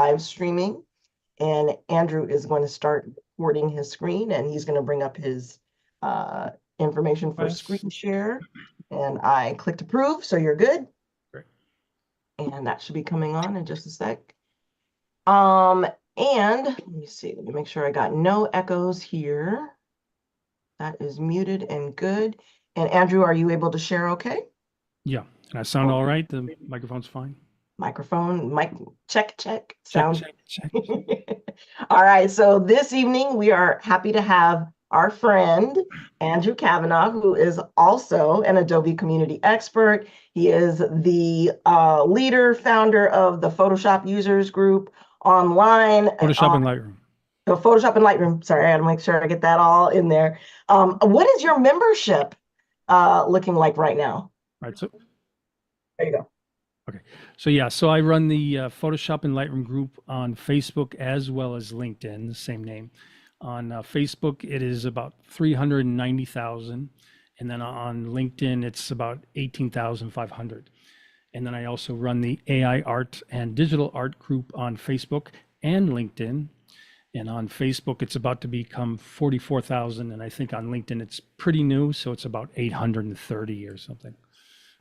live streaming, and Andrew is going to start recording his screen, and he's going to bring up his information for screen share. And I clicked approve, so you're good. Great. And that should be coming on in just a sec. And let me see, let me make sure I got no echoes here. That is muted and good. And Andrew, are you able to share okay? Yeah, and I sound all right? The microphone's fine? Microphone, mic, check. Sound. Check. All right, so this evening we are happy to have our friend, Andrew Kavanagh, who is also an Adobe community expert. He is the leader, founder of the Photoshop users group online. Photoshop and Lightroom. So Photoshop and Lightroom, sorry, I gotta make sure I get that all in there. What is your membership looking like right now? Right, so there you go. Okay, so yeah, so I run the Photoshop and Lightroom group on Facebook as well as LinkedIn, the same name. On Facebook, it is about 390,000. And then on LinkedIn, it's about 18,500. And then I also run the AI art and digital art group on Facebook and LinkedIn. And on Facebook, it's about to become 44,000. And I think on LinkedIn, it's pretty new. So it's about 830 or something.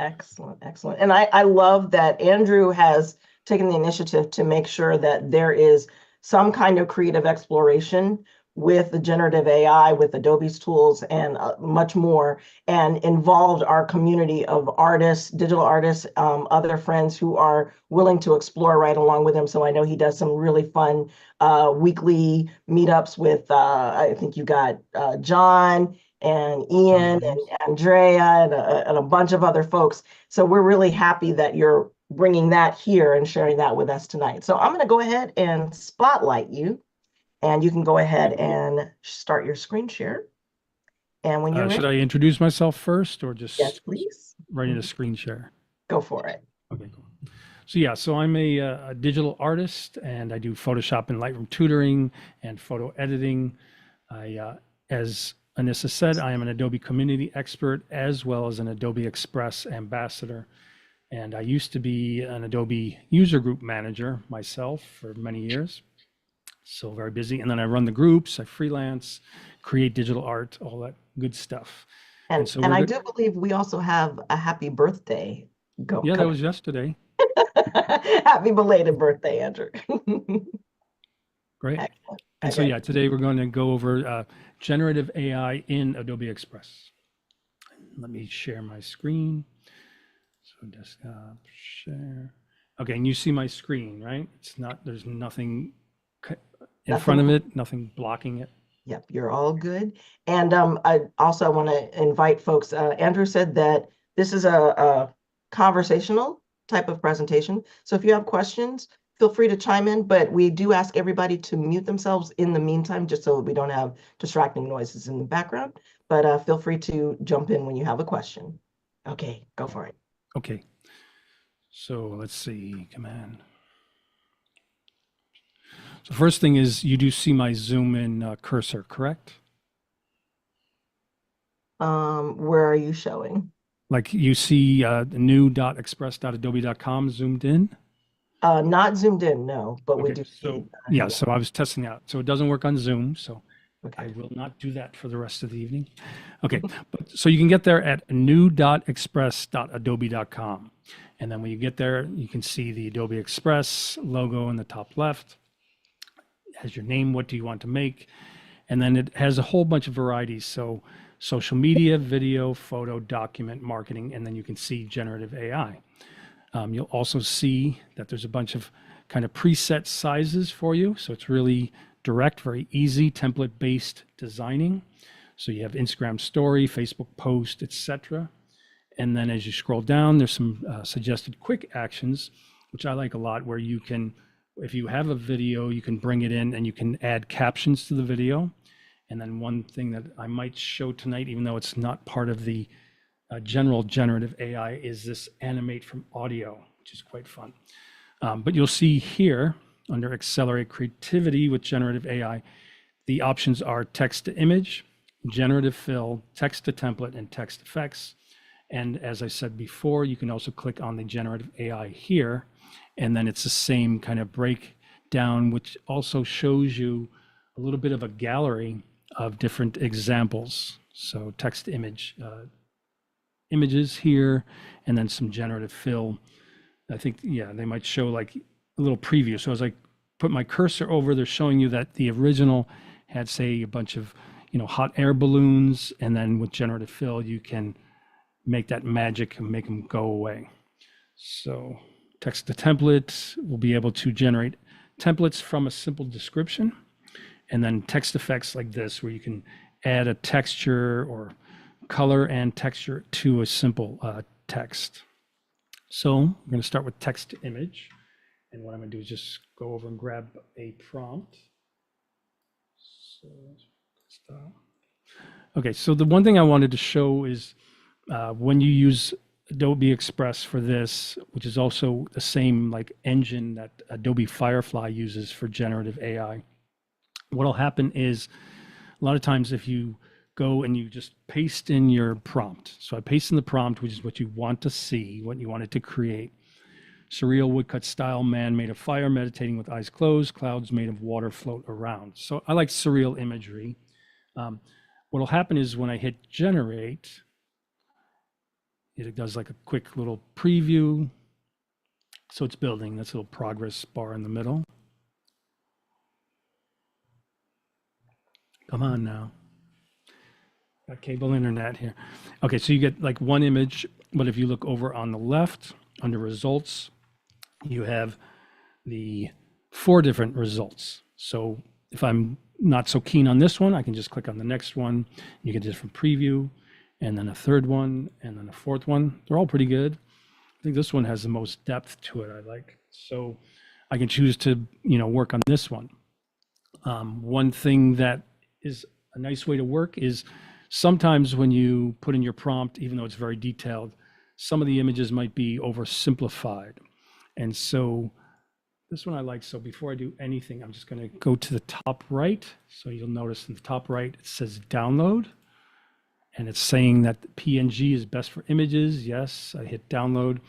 Excellent. And I love that Andrew has taken the initiative to make sure that there is some kind of creative exploration with the generative AI, with Adobe's tools, and much more, and involved our community of artists, digital artists, other friends who are willing to explore right along with him. So I know he does some really fun weekly meetups with, I think you got John, and Ian and Andrea and a bunch of other folks. So we're really happy that you're bringing that here and sharing that with us tonight. So I'm going to go ahead and spotlight you, and you can go ahead and start your screen share. And when you're ready, should I introduce myself first or just yes, please. Right into screen share? Go for it. Okay, cool. So yeah, so I'm a digital artist, and I do Photoshop and Lightroom tutoring and photo editing. As Anissa said, I am an Adobe community expert as well as an Adobe Express ambassador. And I used to be an Adobe user group manager myself for many years. So very busy. And then I run the groups, I freelance, create digital art, all that good stuff. And I do believe we also have a happy birthday. Yeah, that was yesterday. Happy belated birthday, Andrew. Great. Excellent. And so yeah, today we're going to go over generative AI in Adobe Express. Let me share my screen. So desktop, share. Okay, and you see my screen, right? It's not, there's nothing in front of it, nothing blocking it. Yep, you're all good. And I also want to invite folks. Andrew said that this is a conversational type of presentation. So if you have questions, feel free to chime in, but we do ask everybody to mute themselves in the meantime, just so we don't have distracting noises in the background. But feel free to jump in when you have a question. Okay, go for it. Okay, so let's see, command. So first thing is you do see my zoom in cursor, correct? Where are you showing? Like you see new.express.adobe.com zoomed in? Not zoomed in, no, but okay, we do. So yeah, so I was testing out. So it doesn't work on Zoom, so okay. I will not do that for the rest of the evening. Okay, but so you can get there at new.express.adobe.com. And then when you get there, you can see the Adobe Express logo in the top left. It has your name, what do you want to make? And then it has a whole bunch of varieties. So social media, video, photo, document, marketing, and then you can see generative AI. You'll also see that there's a bunch of kind of preset sizes for you. So it's really direct, very easy, template-based designing. So you have Instagram story, Facebook post, etc. And then as you scroll down, there's some suggested quick actions, which I like a lot, where you can, if you have a video, you can bring it in and you can add captions to the video. And then one thing that I might show tonight, even though it's not part of the general generative AI, is this animate from audio, which is quite fun. But you'll see here under Accelerate Creativity with Generative AI, the options are text to image, generative fill, text to template, and text effects. And as I said before, you can also click on the generative AI here, and then it's the same kind of down, which also shows you a little bit of a gallery of different examples. So text to image images here, and then some generative fill. I think, yeah, they might show like a little preview. So as I put my cursor over, they're showing you that the original had, say, a bunch of, hot air balloons, and then with generative fill, you can make that magic and make them go away. So text to template will be able to generate templates from a simple description, and then text effects like this, where you can add a texture or color and texture to a simple text. So I'm going to start with text to image. And what I'm going to do is just go over and grab a prompt. Okay, so the one thing I wanted to show is when you use Adobe Express for this, which is also the same like engine that Adobe Firefly uses for generative AI, what'll happen is a lot of times if you go and you just paste in your prompt. So I paste in the prompt, which is what you want to see, what you want it to create. Surreal woodcut style, man made of fire, meditating with eyes closed, clouds made of water float around. So I like surreal imagery. What'll happen is when I hit generate, it does like a quick little preview. So it's building this little progress bar in the middle. Come on now. Got cable internet here. Okay, so you get like one image, but if you look over on the left under results, you have the 4 different results. So if I'm not so keen on this one, I can just click on the next one. You get a different preview, and then a third one, and then a fourth one. They're all pretty good. I think this one has the most depth to it, I like. So I can choose to, work on this one. One thing that is a nice way to work is sometimes when you put in your prompt, even though it's very detailed, some of the images might be oversimplified. And so this one I like. So before I do anything, I'm just going to go to the top right. So you'll notice in the top right, it says download. And it's saying that the PNG is best for images. Yes, I hit download.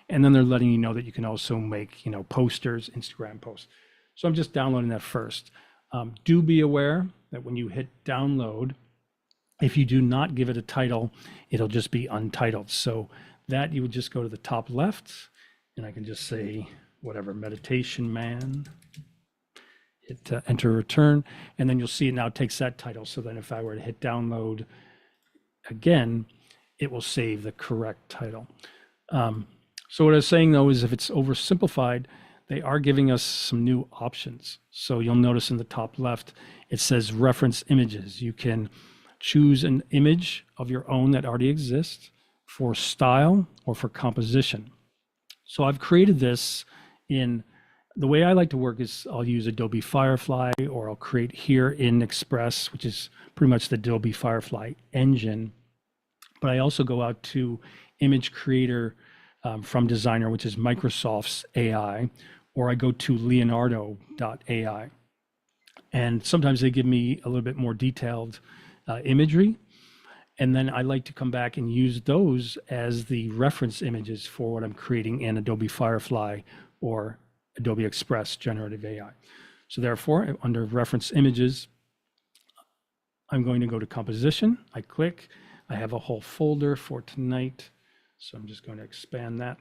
And then they're letting you know that you can also make, posters, Instagram posts. So I'm just downloading that first. Do be aware that when you hit download, if you do not give it a title, it'll just be untitled. So that you would just go to the top left, and I can just say whatever, meditation man, hit enter return, and then you'll see it now takes that title. So then if I were to hit download again, it will save the correct title. So what I was saying though is if it's oversimplified, they are giving us some new options. So you'll notice in the top left, it says reference images. You can choose an image of your own that already exists for style or for composition. So I've created this in, the way I like to work is I'll use Adobe Firefly, or I'll create here in Express, which is pretty much the Adobe Firefly engine. But I also go out to Image Creator from Designer, which is Microsoft's AI, or I go to Leonardo.ai. And sometimes they give me a little bit more detailed imagery. And then I like to come back and use those as the reference images for what I'm creating in Adobe Firefly or Adobe Express Generative AI. So therefore, under reference images, I'm going to go to composition. I click, I have a whole folder for tonight. So I'm just going to expand that.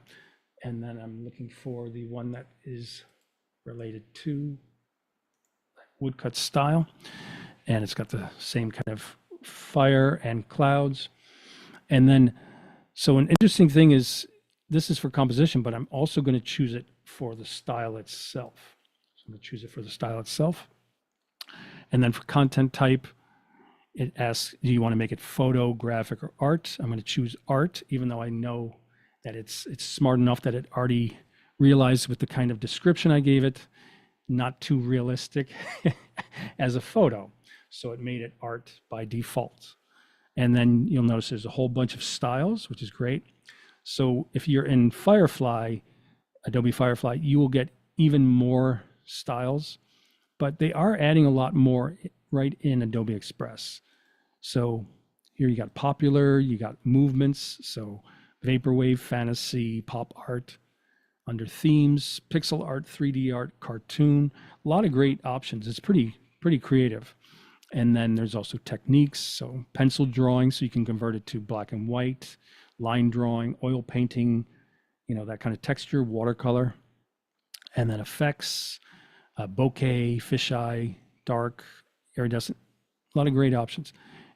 And then I'm looking for the one that is related to woodcut style. And it's got the same kind of fire and clouds. And then, so an interesting thing is, this is for composition, but I'm also going to choose it for the style itself. So I'm going to choose it for the style itself. And then for content type, it asks, do you want to make it photo, graphic, or art? I'm going to choose art, even though I know that it's smart enough that it already realized with the kind of description I gave it, not too realistic as a photo. So it made it art by default. And then you'll notice there's a whole bunch of styles, which is great. So if you're in Firefly, Adobe Firefly, you will get even more styles, but they are adding a lot more right in Adobe Express. So here you got popular, you got movements, so vaporwave, fantasy, pop art. Under themes, pixel art, 3D art, cartoon, a lot of great options. It's pretty creative. And then there's also techniques. So pencil drawing, so you can convert it to black and white, line drawing, oil painting, that kind of texture, watercolor, and then effects, bokeh, fisheye, dark, iridescent, a lot of great options.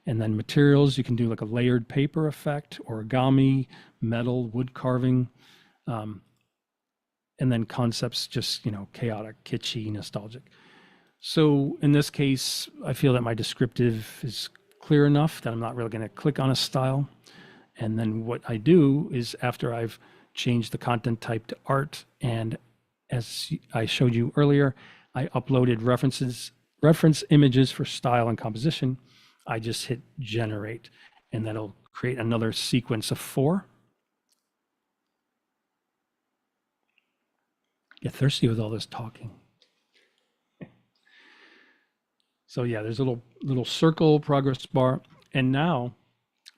And then materials, you can do like a layered paper effect, origami, metal, wood carving. And then concepts, just, chaotic, kitschy, nostalgic. So in this case, I feel that my descriptive is clear enough that I'm not really going to click on a style. And then what I do is, after I've changed the content type to art, and as I showed you earlier, I uploaded reference images for style and composition. I just hit generate, and that'll create another sequence of 4. Get thirsty with all this talking. So yeah, there's a little circle progress bar. And now,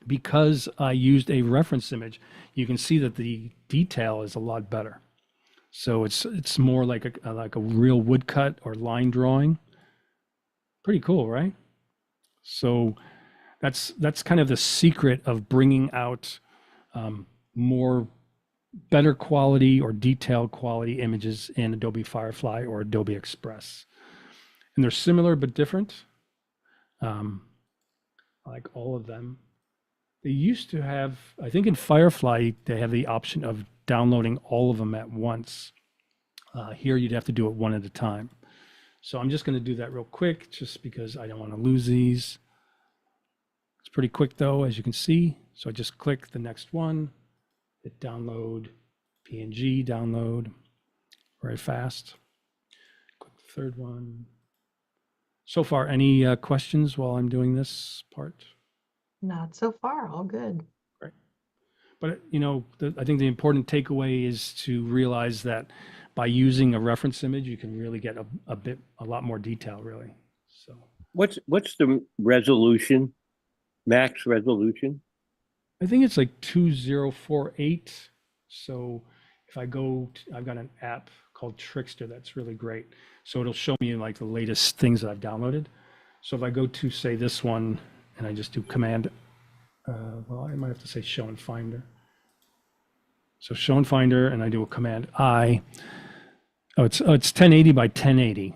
because I used a reference image, you can see that the detail is a lot better. So it's more like a real woodcut or line drawing. Pretty cool, right? So that's kind of the secret of bringing out more better quality or detailed quality images in Adobe Firefly or Adobe Express. And they're similar but different. Like all of them. They used to have, I think in Firefly, they have the option of downloading all of them at once. Here you'd have to do it one at a time. So I'm just going to do that real quick, just because I don't want to lose these. It's pretty quick though, as you can see. So I just click the next one, hit download, PNG download, very fast. Click the third one. So far, any questions while I'm doing this part? Not so far, all good. Right. But, I think the important takeaway is to realize that by using a reference image, you can really get a lot more detail, really. So What's the resolution, max resolution? I think it's like 2048. So if I go, I've got an app called Trickster that's really great. So it'll show me like the latest things that I've downloaded. So if I go to, say, this one, and I just do command, well, I might have to say show and finder. So show and finder, and I do a command I. It's 1080 by 1080.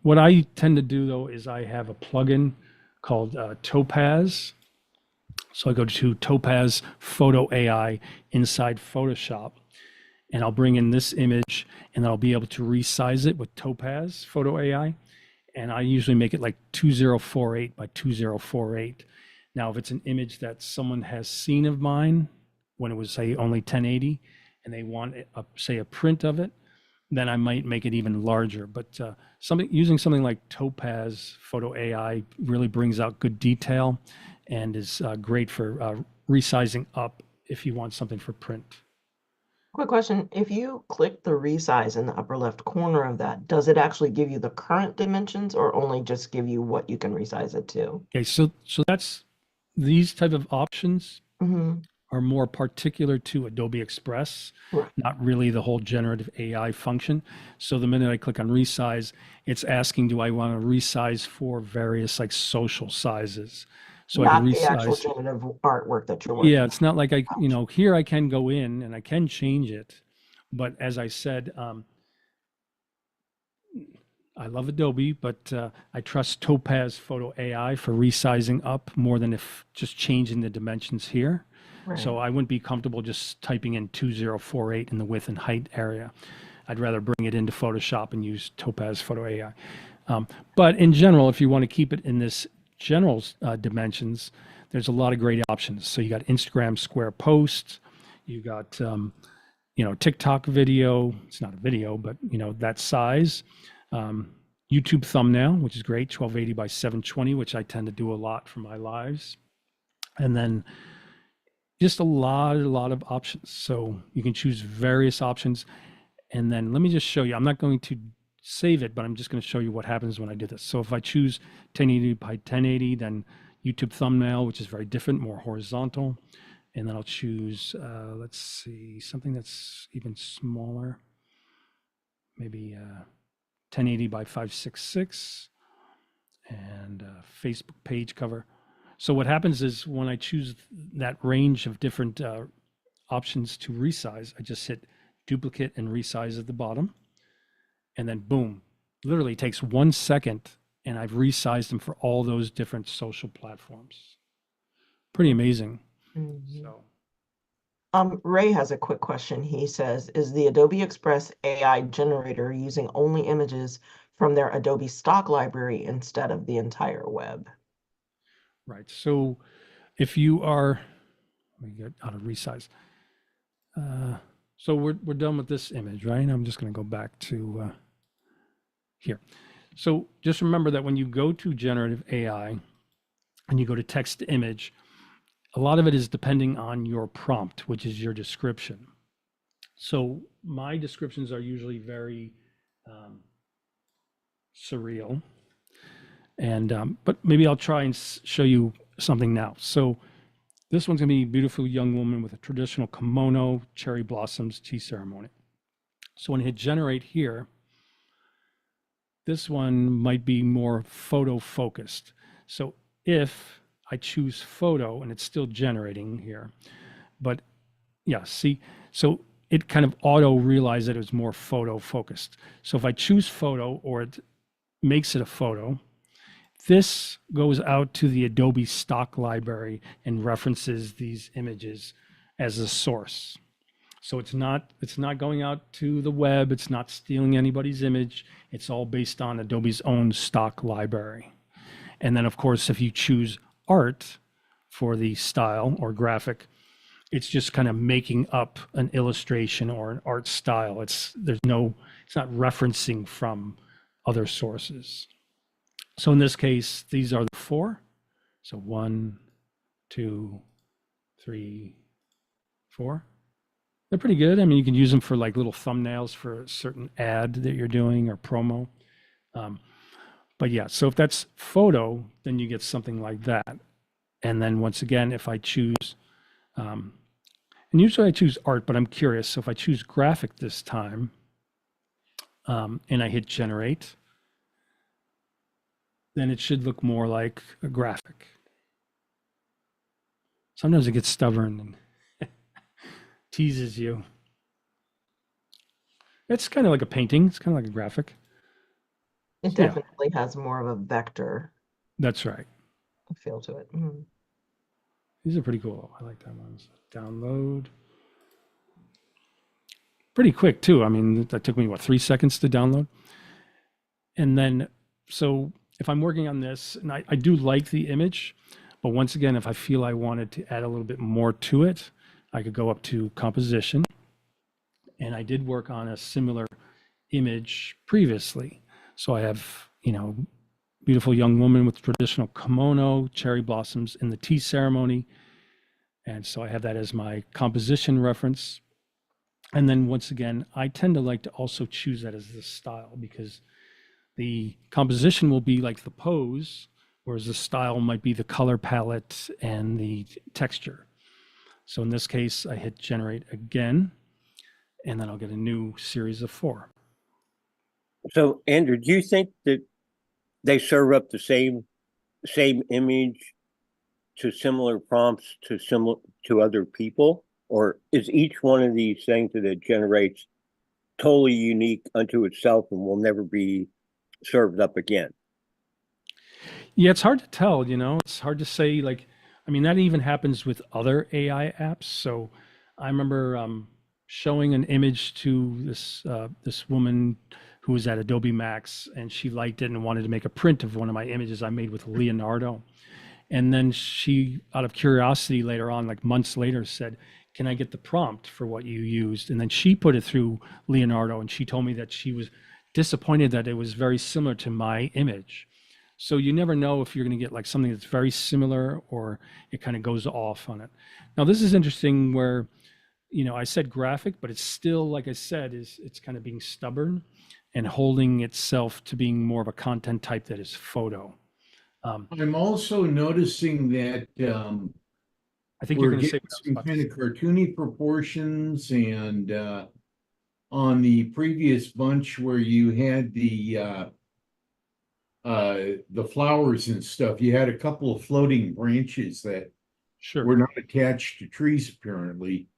What I tend to do though is I have a plugin called Topaz. So I go to Topaz Photo AI inside Photoshop, and I'll bring in this image, and I'll be able to resize it with Topaz Photo AI. And I usually make it like 2048 by 2048. Now, if it's an image that someone has seen of mine when it was, say, only 1080, and they want, say, a print of it, then I might make it even larger. But using something like Topaz Photo AI really brings out good detail and is great for resizing up if you want something for print. Quick question. If you click the resize in the upper left corner of that, does it actually give you the current dimensions or only just give you what you can resize it to? Okay, so that's, these type of options are more particular to Adobe Express, not really the whole generative AI function. So the minute I click on resize, it's asking, do I want to resize for various like social sizes? So not I can the actual resize. generative artwork that you're working Yeah, it's not like here I can go in and I can change it. But as I said, I love Adobe, but I trust Topaz Photo AI for resizing up more than if just changing the dimensions here. Right. So I wouldn't be comfortable just typing in 2048 in the width and height area. I'd rather bring it into Photoshop and use Topaz Photo AI. But in general, if you want to keep it in this general dimensions, there's a lot of great options. So you got Instagram Square Post, you got TikTok video. It's not a video, but that size. YouTube thumbnail, which is great, 1280 by 720, which I tend to do a lot for my lives. And then just a lot of options. So you can choose various options. And then let me just show you. I'm not going to save it, but I'm just going to show you what happens when I do this. So if I choose 1080 by 1080, then YouTube thumbnail, which is very different, more horizontal. And then I'll choose, let's see, something that's even smaller, maybe 1080 by 566, and Facebook page cover. So what happens is when I choose that range of different options to resize, I just hit duplicate and resize at the bottom. And then boom, literally takes 1 second and I've resized them for all those different social platforms. Pretty amazing. Mhm. So Ray has a quick question. He says, is the Adobe Express AI generator using only images from their Adobe stock library instead of the entire web? right. So if you are, let me get out of resize. So we're done with this image, right? I'm just going to go back to here. So just remember that when you go to generative AI and you go to text to image, a lot of it is depending on your prompt, which is your description. So my descriptions are usually very surreal, and but maybe I'll try and show you something now. So this one's gonna be beautiful young woman with a traditional kimono, cherry blossoms, tea ceremony. So when I hit generate here, this one might be more photo focused. So if I choose photo and it's still generating here, but yeah, see, so it kind of auto realized that it was more photo focused. So if I choose photo or it makes it a photo, this goes out to the Adobe stock library and references these images as a source. So it's not going out to the web, it's not stealing anybody's image. It's all based on Adobe's own stock library. And then of course, if you choose art for the style or graphic, it's just kind of making up an illustration or an art style. It's not referencing from other sources. So in this case, these are the 4. So 1, 2, 3, 4. They're pretty good. I mean, you can use them for like little thumbnails for a certain ad that you're doing or promo. But yeah, so if that's photo, then you get something like that. And then once again, if I choose, and usually I choose art, but I'm curious. So if I choose graphic this time, and I hit generate, then it should look more like a graphic. Sometimes it gets stubborn and teases you. It's kind of like a painting. It's kind of like a graphic. It Yeah, definitely has more of a vector that's right. feel to it. Mhm. These are pretty cool. I like that one. Download. Pretty quick too. I mean, that took me what, 3 seconds to download. And then, so if I'm working on this, and I do like the image, but once again, if I feel I wanted to add a little bit more to it, I could go up to composition. And I did work on a similar image previously. So I have, beautiful young woman with traditional kimono, cherry blossoms in the tea ceremony. And so I have that as my composition reference. And then once again, I tend to like to also choose that as the style because the composition will be like the pose, whereas the style might be the color palette and the texture. So in this case, I hit generate again, and then I'll get a new series of 4. So, Andrew, do you think that they serve up the same image to similar prompts to other people, or is each one of these things that it generates totally unique unto itself and will never be served up again? Yeah, it's hard to tell, it's hard to say. Like, I mean, that even happens with other AI apps. So I remember showing an image to this woman who was at Adobe Max, and she liked it and wanted to make a print of one of my images I made with Leonardo. And then she, out of curiosity later on, like months later, said, "Can I get the prompt for what you used?" And then she put it through Leonardo, and she told me that she was disappointed that it was very similar to my image. So you never know if you're going to get like something that's very similar or it kind of goes off on it. Now, this is interesting where, I said graphic, but it's still, like I said, it's kind of being stubborn and holding itself to being more of a content type that is photo. I'm also noticing that I think you're We're going to say getting what I was some about to kind say. of cartoony proportions and on the previous bunch where you had the flowers and stuff, you had a couple of floating branches that Sure. were not attached to trees apparently.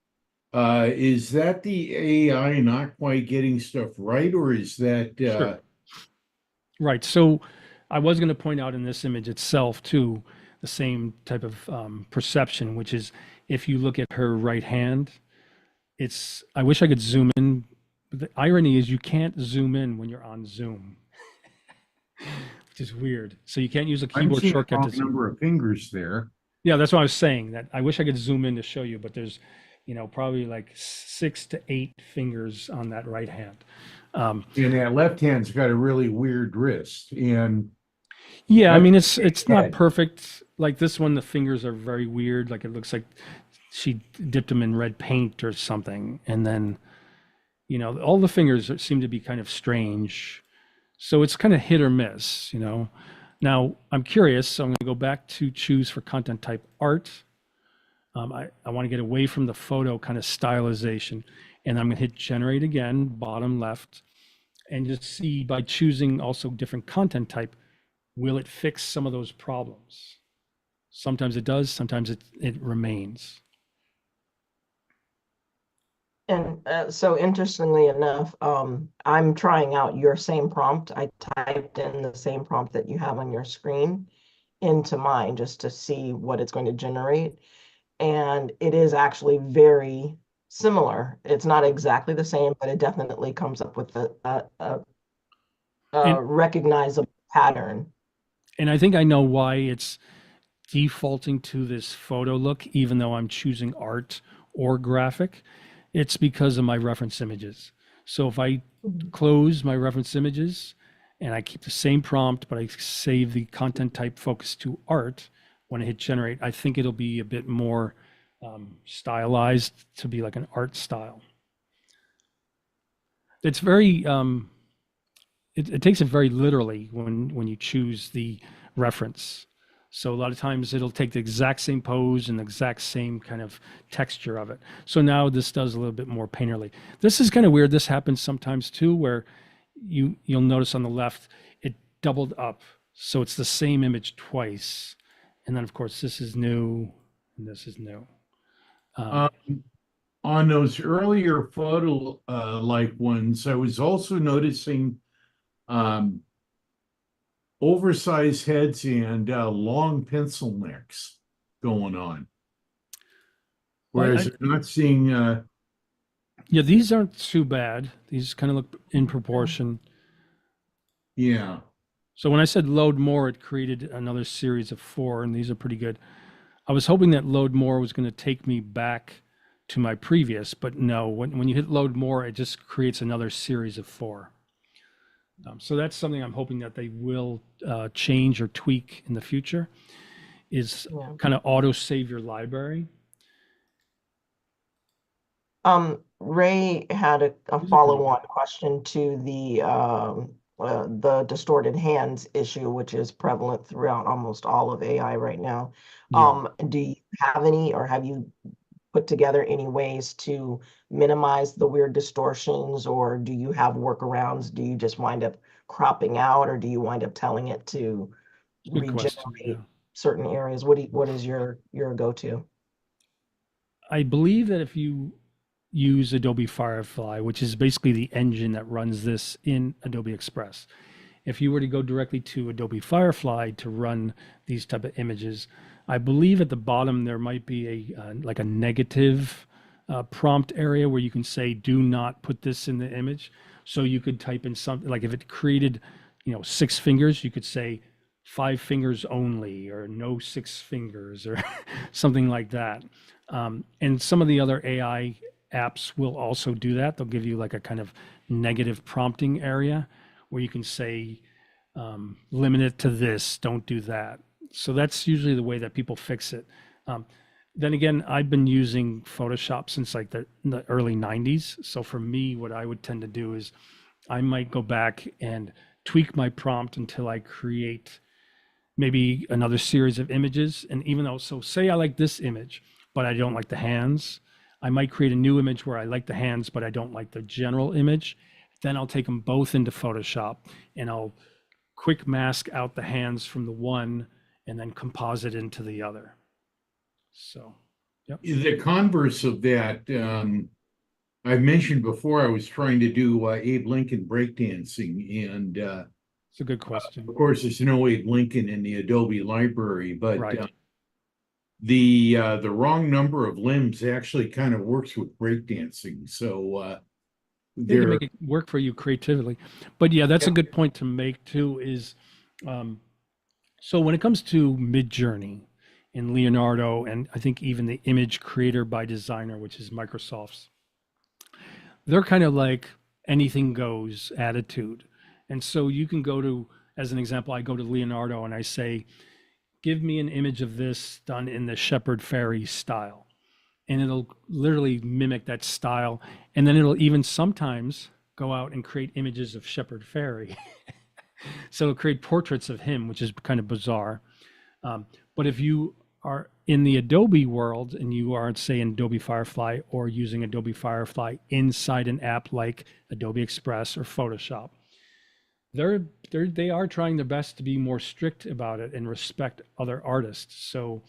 Is that the AI not quite getting stuff right, or is that Sure. Right. So I was going to point out in this image itself too, the same type of perception, which is if you look at her right hand, I wish I could zoom in. But the irony is you can't zoom in when you're on Zoom, which is weird. So you can't use a I'm keyboard seeing a shortcut wrong to zoom. number of fingers there? Yeah, that's what I was saying. That I wish I could zoom in to show you, but there's, probably like 6 to 8 fingers on that right hand. And that left hand's got a really weird wrist, and Yeah, I that's mean it's not head. perfect. Like this one, the fingers are very weird. Like it looks like she dipped them in red paint or something, and then all the fingers seem to be kind of strange. So it's kind of hit or miss. Now I'm curious. So I'm going to go back to choose for content type art. I want to get away from the photo kind of stylization, and I'm going to hit generate again, bottom left, and just see by choosing also different content type, will it fix some of those problems? Sometimes it does, sometimes it remains. And so interestingly enough, I'm trying out your same prompt. I typed in the same prompt that you have on your screen into mine just to see what it's going to generate. And it is actually very similar. It's not exactly the same, but it definitely comes up with And a recognizable pattern. and I think I know why it's defaulting to this photo look, even though I'm choosing art or graphic. It's because of my reference images. So if I close my reference images and I keep the same prompt, but I save the content type focus to art, when I hit generate, I think it'll be a bit more stylized to be like an art style. It's very, it takes it very literally when you choose the reference. So a lot of times it'll take the exact same pose and the exact same kind of texture of it. So now this does a little bit more painterly. This is kind of weird. This happens sometimes too, where you'll notice on the left, it doubled up. So it's the same image twice. And then of course, this is new and this is new. Um, on those earlier photo like ones, I was also noticing um, oversized heads and long pencil necks going on. Whereas I'm not seeing yeah, these aren't too bad. These kind of look in proportion. yeah. So when I said load more, it created another series of 4, and these are pretty good. I was hoping that load more was going to take me back to my previous, but no, when you hit load more, it just creates another series of 4. So that's something I'm hoping that they will change or tweak in the future, is Yeah. kind of auto save your library. Ray had a These are pretty follow-on question to the distorted hands issue, which is prevalent throughout almost all of AI right now. Yeah. Do you have any, or have you put together any ways to minimize the weird distortions, or do you have workarounds? Do you just wind up cropping out, or do you wind up telling it to Good question. Yeah. regenerate certain areas? What is your go-to? I believe that if you use Adobe Firefly, which is basically the engine that runs this in Adobe Express, if you were to go directly to Adobe Firefly to run these type of images, I believe at the bottom there might be a like a negative prompt area where you can say, do not put this in the image. So you could type in something like if it created, 6 fingers, you could say 5 fingers only, or no 6 fingers, or something like that. And some of the other AI apps will also do that. They'll give you like a kind of negative prompting area where you can say, limit it to this, don't do that. So that's usually the way that people fix it. Then again, I've been using Photoshop since like the early 90s. So for me, what I would tend to do is I might go back and tweak my prompt until I create maybe another series of images. And even though, so say I like this image, but I don't like the hands. I might create a new image where I like the hands, but I don't like the general image. Then I'll take them both into Photoshop and I'll quick mask out the hands from the one and then composite into the other. So, yep. The converse of that, I've mentioned before, I was trying to do Abe Lincoln breakdancing, and It's a good question. of course, there's no Abe Lincoln in the Adobe library, but Right. The wrong number of limbs actually kind of works with breakdancing. So They can there, make it work for you creatively. But yeah, that's a Yeah. good point to make too, is so when it comes to Midjourney and Leonardo, and I think even the image creator by designer, which is Microsoft's, they're kind of like anything goes attitude. And so you can go to, as an example, I go to Leonardo and I say, give me an image of this done in the Shepherd Fairy style. And it'll literally mimic that style. And then it'll even sometimes go out and create images of Shepherd Fairy. So it'll create portraits of him, which is kind of bizarre. But if you are in the Adobe world and you are, say, in Adobe Firefly or using Adobe Firefly inside an app like Adobe Express or Photoshop, they are trying their best to be more strict about it and respect other artists. So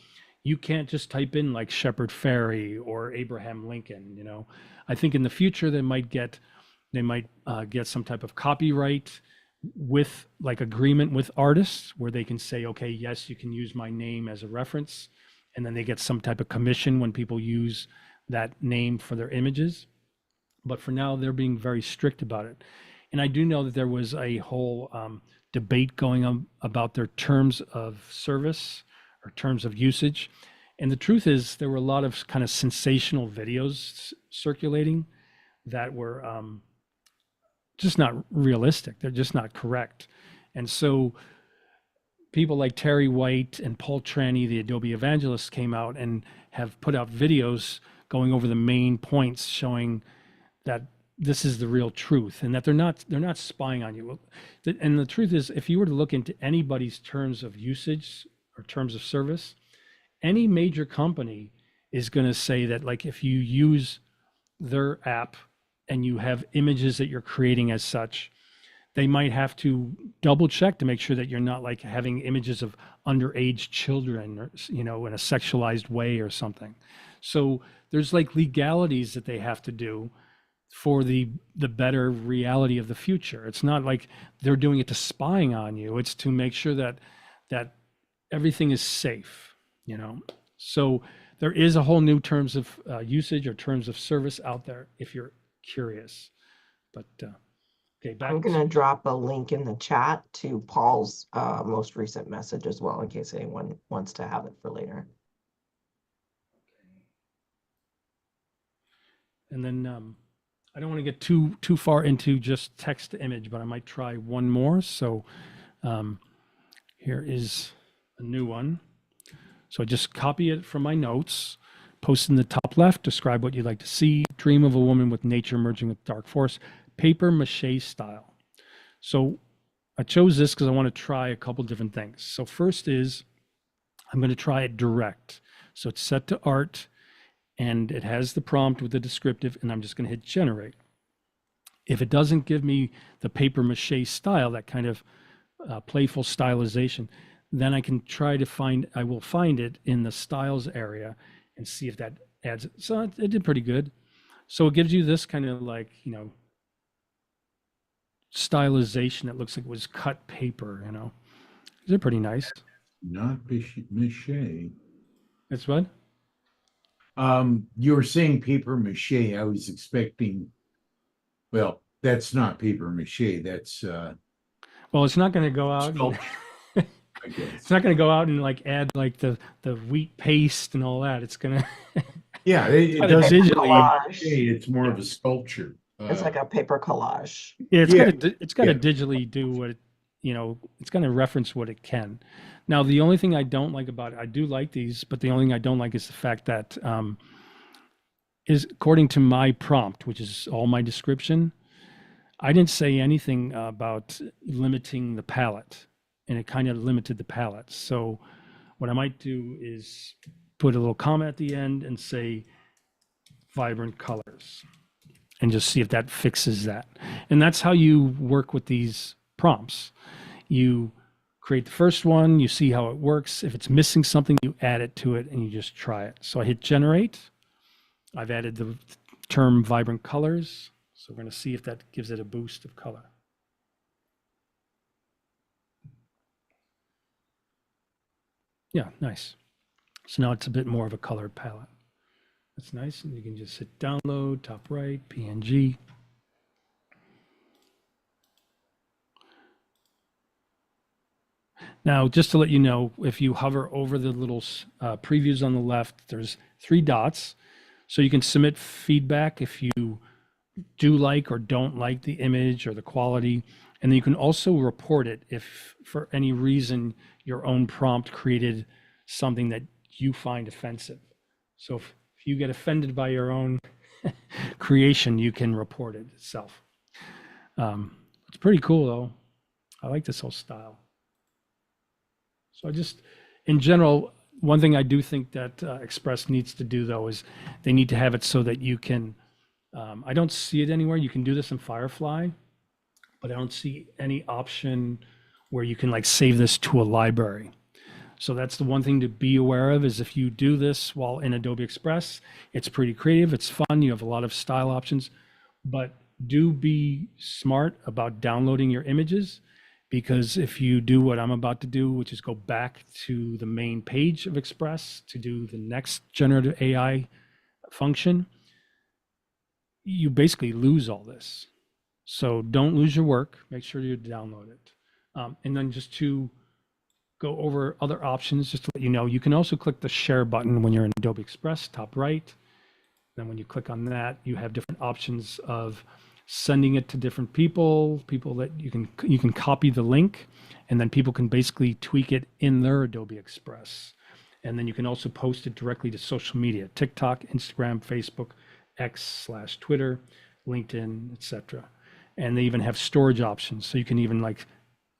you can't just type in like Shepherd Fairy or Abraham Lincoln. I think in the future they might get some type of copyright with like agreement with artists where they can say, okay, yes, you can use my name as a reference, and then they get some type of commission when people use that name for their images. But for now, they're being very strict about it. And I do know that there was a whole debate going on about their terms of service or terms of usage. And the truth is, there were a lot of kind of sensational videos circulating that were just not realistic. They're just not correct. And so people like Terry White and Paul Tranny, the Adobe evangelists, came out and have put out videos going over the main points showing that this is the real truth and that they're not spying on you. And the truth is, if you were to look into anybody's terms of usage or terms of service, any major company is going to say that, like, if you use their app and you have images that you're creating as such, they might have to double check to make sure that you're not like having images of underage children or, in a sexualized way or something. So there's like legalities that they have to do for the better reality of the future. It's not like they're doing it to spying on you. It's to make sure that everything is safe, So there is a whole new terms of usage or terms of service out there if you're curious. But okay, back I'm going to drop a link in the chat to Paul's most recent message as well, in case anyone wants to have it for later. And then I don't want to get too far into just text to image, but I might try one more. So here is a new one. So I just copy it from my notes, post in the top left, describe what you'd like to see, dream of a woman with nature merging with dark forest, paper mache style. So I chose this because I want to try a couple different things. So first is I'm going to try it direct. So it's set to art and it has the prompt with the descriptive, and I'm just going to hit generate. If it doesn't give me the paper mache style, that kind of playful stylization, then I can try to I will find it in the styles area and see if that adds it. So it did pretty good. So it gives you this kind of like, stylization that looks like it was cut paper, They're pretty nice. not mache. That's what? You were saying paper mache. I was expecting, well, that's not paper mache. That's Well, it's not going to go out. sculpture, I It's guess. not going to go out and like add like the wheat paste and all that. It's going to. Yeah, it Kind of doesn't digitally. Collage. It's more of a sculpture. It's like a paper collage. Yeah, it's Yeah. got to digitally do what it, it's going to reference what it can. Now, the only thing I don't like about it, I do like these, but the only thing I don't like is the fact that is according to my prompt, which is all my description, I didn't say anything about limiting the palette, and it kind of limited the palette. So what I might do is put a little comment at the end and say vibrant colors, and just see if that fixes that. And that's how you work with these prompts. You create the first one, you see how it works. If it's missing something, you add it to it and you just try it. So I hit generate. I've added the term vibrant colors. So we're going to see if that gives it a boost of color. Yeah, nice. So now it's a bit more of a color palette. That's nice. And you can just hit download, top right, PNG. Now, just to let you know, if you hover over the little previews on the left, there's 3 dots. So you can submit feedback if you do like or don't like the image or the quality. And then you can also report it if for any reason your own prompt created something that you find offensive. So if you get offended by your own creation, you can report it itself. It's pretty cool though. I like this whole style. So I just, in general, one thing I do think that Express needs to do though is they need to have it so that you can, I don't see it anywhere. You can do this in Firefly, but I don't see any option where you can like save this to a library. So that's the one thing to be aware of is if you do this while in Adobe Express, it's pretty creative, it's fun, you have a lot of style options, but do be smart about downloading your images, because if you do what I'm about to do, which is go back to the main page of Express to do the next generative AI function, you basically lose all this. So don't lose your work, make sure you download it. And then just to go over other options, just to let you know, you can also click the share button when you're in Adobe Express, top right. Then when you click on that, you have different options of sending it to different people that you can copy the link, and then people can basically tweak it in their Adobe Express. And then you can also post it directly to social media, TikTok, Instagram, Facebook, X/Twitter, LinkedIn, etc. And they even have storage options. So you can even like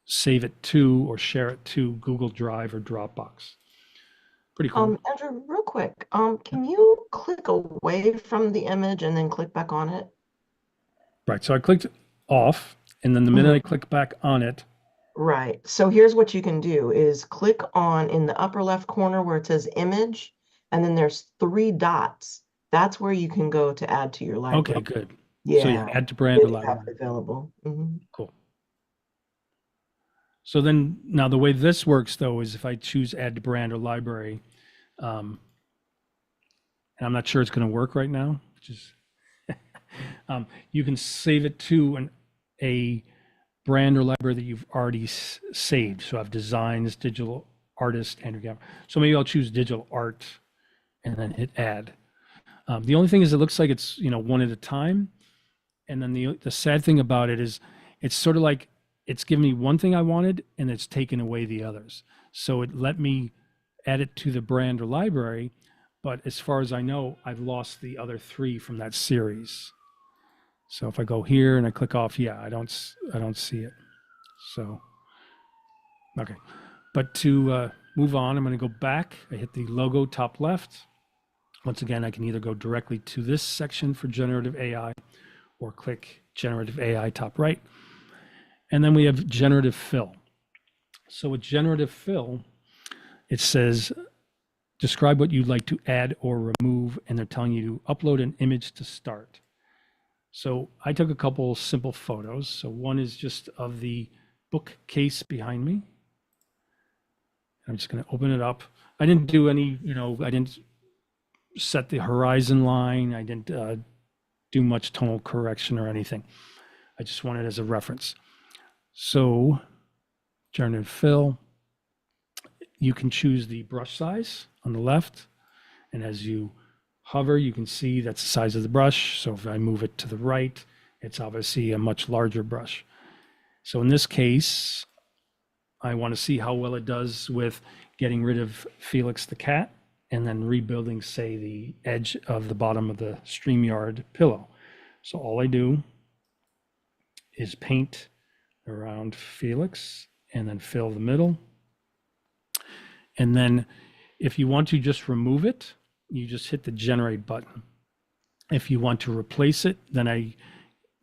save it to or share it to Google Drive or Dropbox. Pretty cool. Andrew, real quick, can you click away from the image and then click back on it? Right. So I clicked off, and then the minute I click back on it. Right. So here's what you can do is click on in the upper left corner where it says image, and then there's 3 dots. That's where you can go to add to your library. Okay, good. Yeah. So yeah, add to brand or They have library. it available. Cool. So then now the way this works though is if I choose add to brand or library, and I'm not sure it's going to work right now, which is you can save it to a brand or library that you've already saved. So I have designs, digital artist, Andrew Kavanagh. So maybe I'll choose digital art and then hit add. The only thing is it looks like it's, one at a time. And then the sad thing about it is it's sort of like it's given me one thing I wanted and it's taken away the others. So it let me add it to the brand or library, but as far as I know, I've lost the other 3 from that series. So if I go here and I click off, yeah, I don't see it. So, okay. But to move on, I'm going to go back. I hit the logo top left. Once again, I can either go directly to this section for generative AI or click generative AI top right. And then we have generative fill. So with generative fill, it says, describe what you'd like to add or remove. And they're telling you to upload an image to start. So I took a couple simple photos. So one is just of the bookcase behind me. I'm just going to open it up. I didn't do any, I didn't set the horizon line. I didn't do much tonal correction or anything. I just want it as a reference. So generative fill, you can choose the brush size on the left. And as you hover, you can see that's the size of the brush. So if I move it to the right, it's obviously a much larger brush. So in this case, I want to see how well it does with getting rid of Felix the cat and then rebuilding, say, the edge of the bottom of the StreamYard pillow. So all I do is paint around Felix and then fill the middle. And then If you want to just remove it, you just hit the generate button. If you want to replace it, then I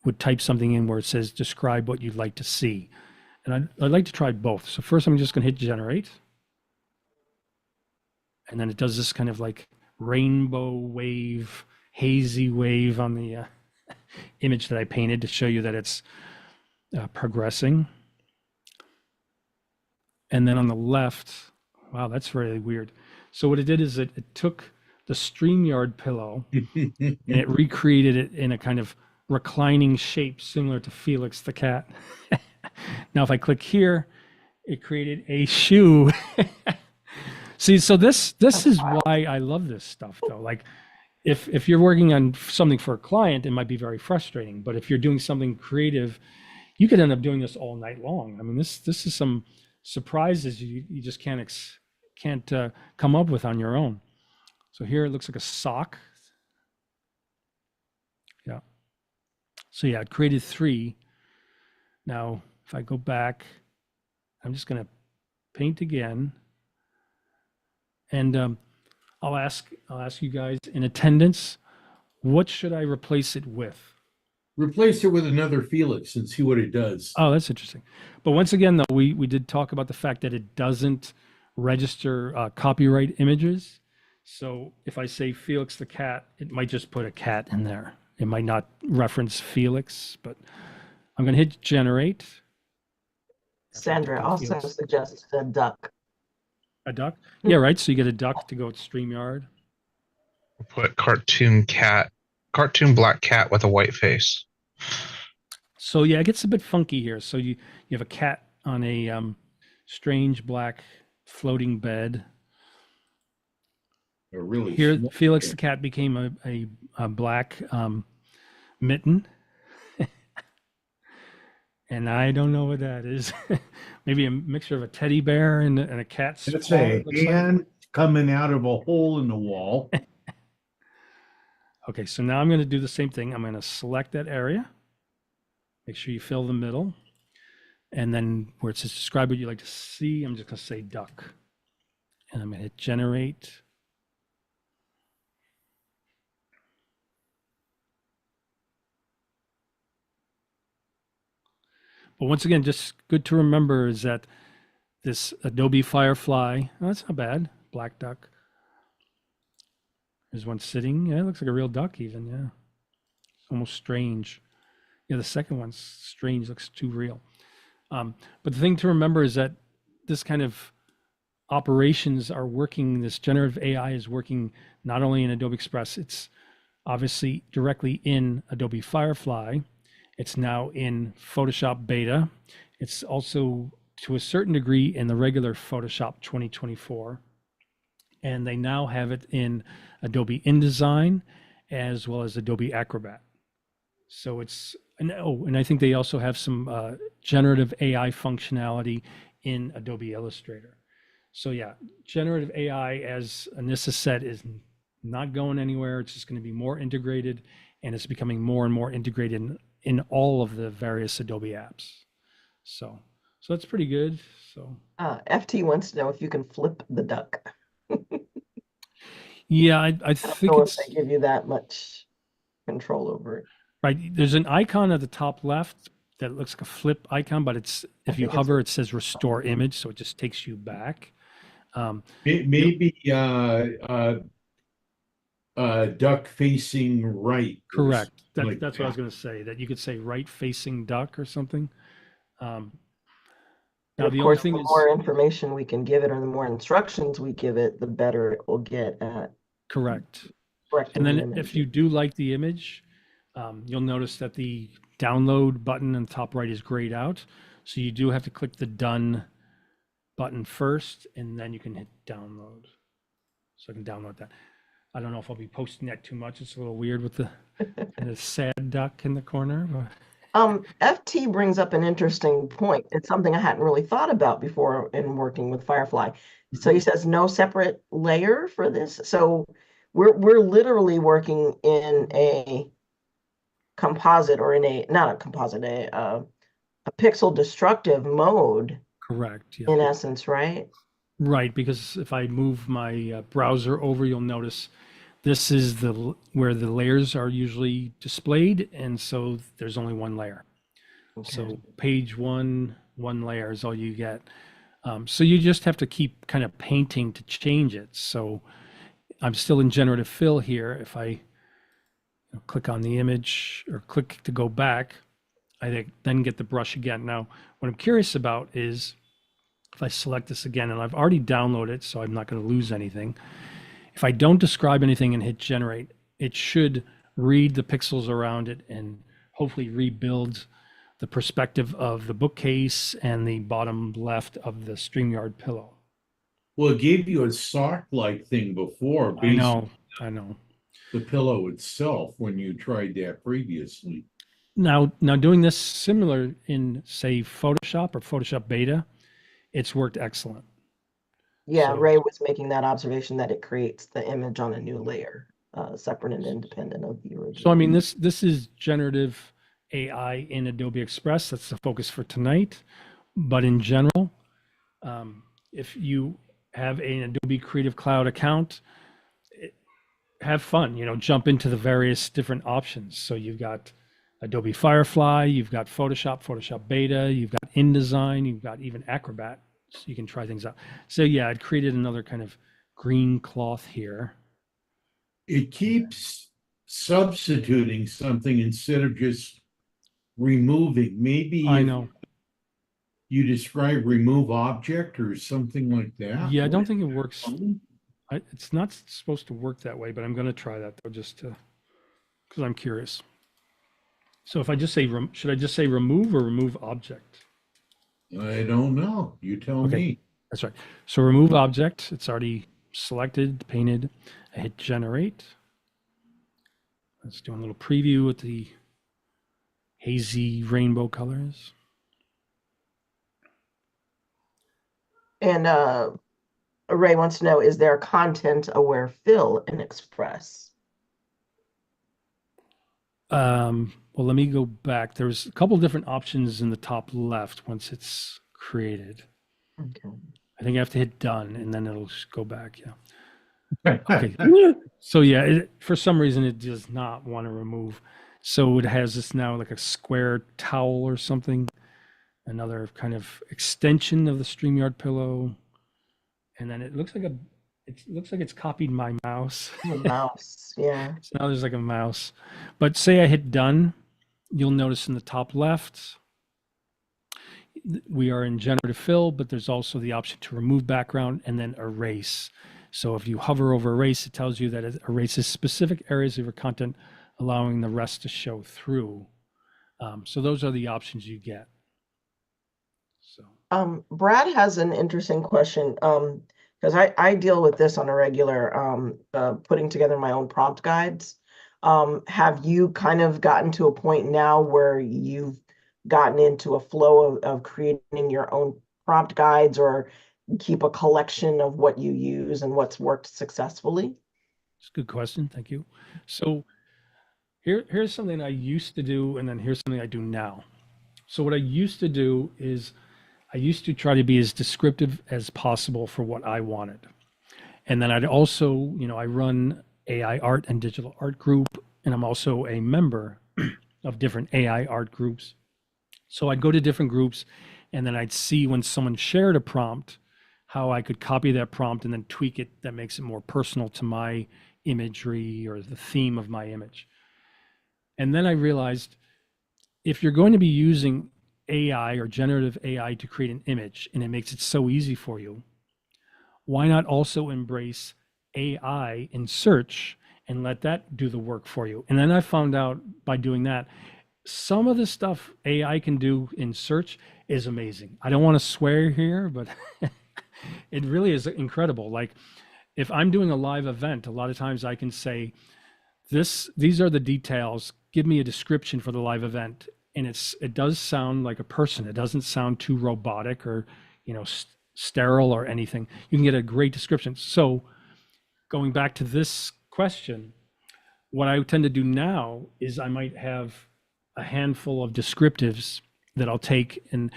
would type something in where it says describe what you'd like to see. And I'd like to try both. So first I'm just going to hit generate. And then it does this kind of like rainbow wave, hazy wave on the image that I painted to show you that it's progressing. And then on the left, wow, that's really weird. So what it did is it took the StreamYard pillow and it recreated it in a kind of reclining shape similar to Felix the cat. Now, if I click here, it created a shoe. See, so this is why I love this stuff, though. Like, if you're working on something for a client, it might be very frustrating. But if you're doing something creative, you could end up doing this all night long. I mean, this is some surprises you just can't come up with on your own. So here it looks like a sock. Yeah. So yeah, it created 3. Now, if I go back, I'm just going to paint again. And I'll ask you guys in attendance, what should I replace it with? Replace it with another Felix and see what it does. Oh, that's interesting. But once again, though, we did talk about the fact that it doesn't register copyright images. So if I say Felix the cat, it might just put a cat in there. It might not reference Felix, but I'm going to hit generate. Sandra also suggests a duck. A duck? Yeah, right. So you get a duck to go with StreamYard. Put cartoon black cat with a white face. So yeah, it gets a bit funky here. So you have a cat on a strange black floating bed. Really Here, small Felix cat. the cat became a black mitten. And I don't know what that is. Maybe a mixture of a teddy bear and a cat's That's paw, a it looks like. hand coming out of a hole in the wall. Okay, so now I'm going to do the same thing. I'm going to select that area. Make sure you fill the middle. And then where it says describe what you'd like to see, I'm just going to say duck. And I'm going to hit generate. But once again, just good to remember is that this Adobe Firefly, oh, that's not bad. Black duck. There's one sitting. Yeah, it looks like a real duck even, yeah. It's almost strange. Yeah, the second one's strange, looks too real. But the thing to remember is that this kind of operations are working, this generative AI is working not only in Adobe Express, it's obviously directly in Adobe Firefly. It's now in Photoshop Beta. It's also to a certain degree in the regular Photoshop 2024. And they now have it in Adobe InDesign as well as Adobe Acrobat. So it's, and I think they also have some generative AI functionality in Adobe Illustrator. So yeah, generative AI, as Anissa said, is not going anywhere. It's just going to be more integrated, and it's becoming more and more integrated in all of the various Adobe apps. So that's pretty good. So FT wants to know if you can flip the duck. yeah, I I don't think know it's if they give you that much control over it. right. There's an icon at the top left that looks like a flip icon, but it's if you think it's- hover, it says restore image, so it just takes you back. Maybe duck facing right. or Correct. something like That's what I was that. going to say, that you could say right facing duck or something. And Now, of the only course, thing the is, more information we can give it or the more instructions we give it, the better it will get at correct. correcting And the then image. if you do like the image, you'll notice that the download button on the top right is grayed out. So you do have to click the done button first, and then you can hit download. So I can download that. I don't know if I'll be posting that too much. It's a little weird with the kind of sad duck in the corner. FT brings up an interesting point. It's something I hadn't really thought about before in working with Firefly. So he says no separate layer for this. So we're literally working in a composite or in a not a composite, a pixel destructive mode Correct. Yeah. in essence, right? Right, because if I move my browser over, you'll notice this is where the layers are usually displayed, and so there's only one layer. Okay. So page one layer is all you get. So you just have to keep kind of painting to change it. So I'm still in Generative Fill here. If I click on the image or click to go back, then get the brush again. Now, what I'm curious about is if I select this again, and I've already downloaded it, so I'm not going to lose anything. If I don't describe anything and hit generate, it should read the pixels around it and hopefully rebuild the perspective of the bookcase and the bottom left of the StreamYard pillow. Well, it gave you a sock-like thing before, I based know, I know. the pillow itself when you tried that previously. Now doing this similar in, say, Photoshop or Photoshop Beta, it's worked excellent. Yeah, So- Ray was making that observation that it creates the image on a new layer, separate and independent of the original. So I mean, this is generative AI in Adobe Express. That's the focus for tonight. But in general, if you have an Adobe Creative Cloud account, have fun. Jump into the various different options. So you've got Adobe Firefly, you've got Photoshop, Photoshop Beta, you've got InDesign, you've got even Acrobat. So you can try things out. So yeah, I'd created another kind of green cloth here. It keeps substituting something instead of just removing. Maybe I if know. you describe remove object or something like that. Yeah, I don't think it works. It's not supposed to work that way, but I'm going to try that though, just to, because I'm curious. So if I just say, should I just say remove or remove object? I don't know. You tell Okay. me. That's right. So remove object, it's already selected, painted. I hit generate. Let's do a little preview with the hazy rainbow colors. And Ray wants to know, is there a content-aware fill in Express? Well, let me go back. There's a couple different options in the top left once it's created. Okay. I think I have to hit done and then it'll just go back. Yeah. Okay. So yeah, for some reason it does not want to remove. So it has this now like a square towel or something, another kind of extension of the StreamYard pillow. And then it looks like it's copied my mouse. The mouse, yeah. So now there's like a mouse. But say I hit done, you'll notice in the top left, we are in Generative Fill, but there's also the option to remove background and then erase. So if you hover over erase, it tells you that it erases specific areas of your content, allowing the rest to show through. So those are the options you get. So Brad has an interesting question, because I deal with this on a regular, putting together my own prompt guides. Have you kind of gotten to a point now where you've gotten into a flow of creating your own prompt guides, or keep a collection of what you use and what's worked successfully? it's a good question. Thank you. So here's something I used to do, and then here's something I do now. So what I used to do is I used to try to be as descriptive as possible for what I wanted. And then I'd also, I run AI art and digital art group, and I'm also a member of different AI art groups. So I'd go to different groups and then I'd see when someone shared a prompt, how I could copy that prompt and then tweak it that makes it more personal to my imagery or the theme of my image. And then I realized if you're going to be using AI or generative AI to create an image and it makes it so easy for you, why not also embrace AI in search and let that do the work for you? And then I found out by doing that, some of the stuff AI can do in search is amazing. I don't want to swear here, but it really is incredible. Like if I'm doing a live event, a lot of times I can say, these are the details, give me a description for the live event. And it does sound like a person. It doesn't sound too robotic or, sterile or anything. You can get a great description. So going back to this question, what I tend to do now is I might have a handful of descriptives that I'll take, and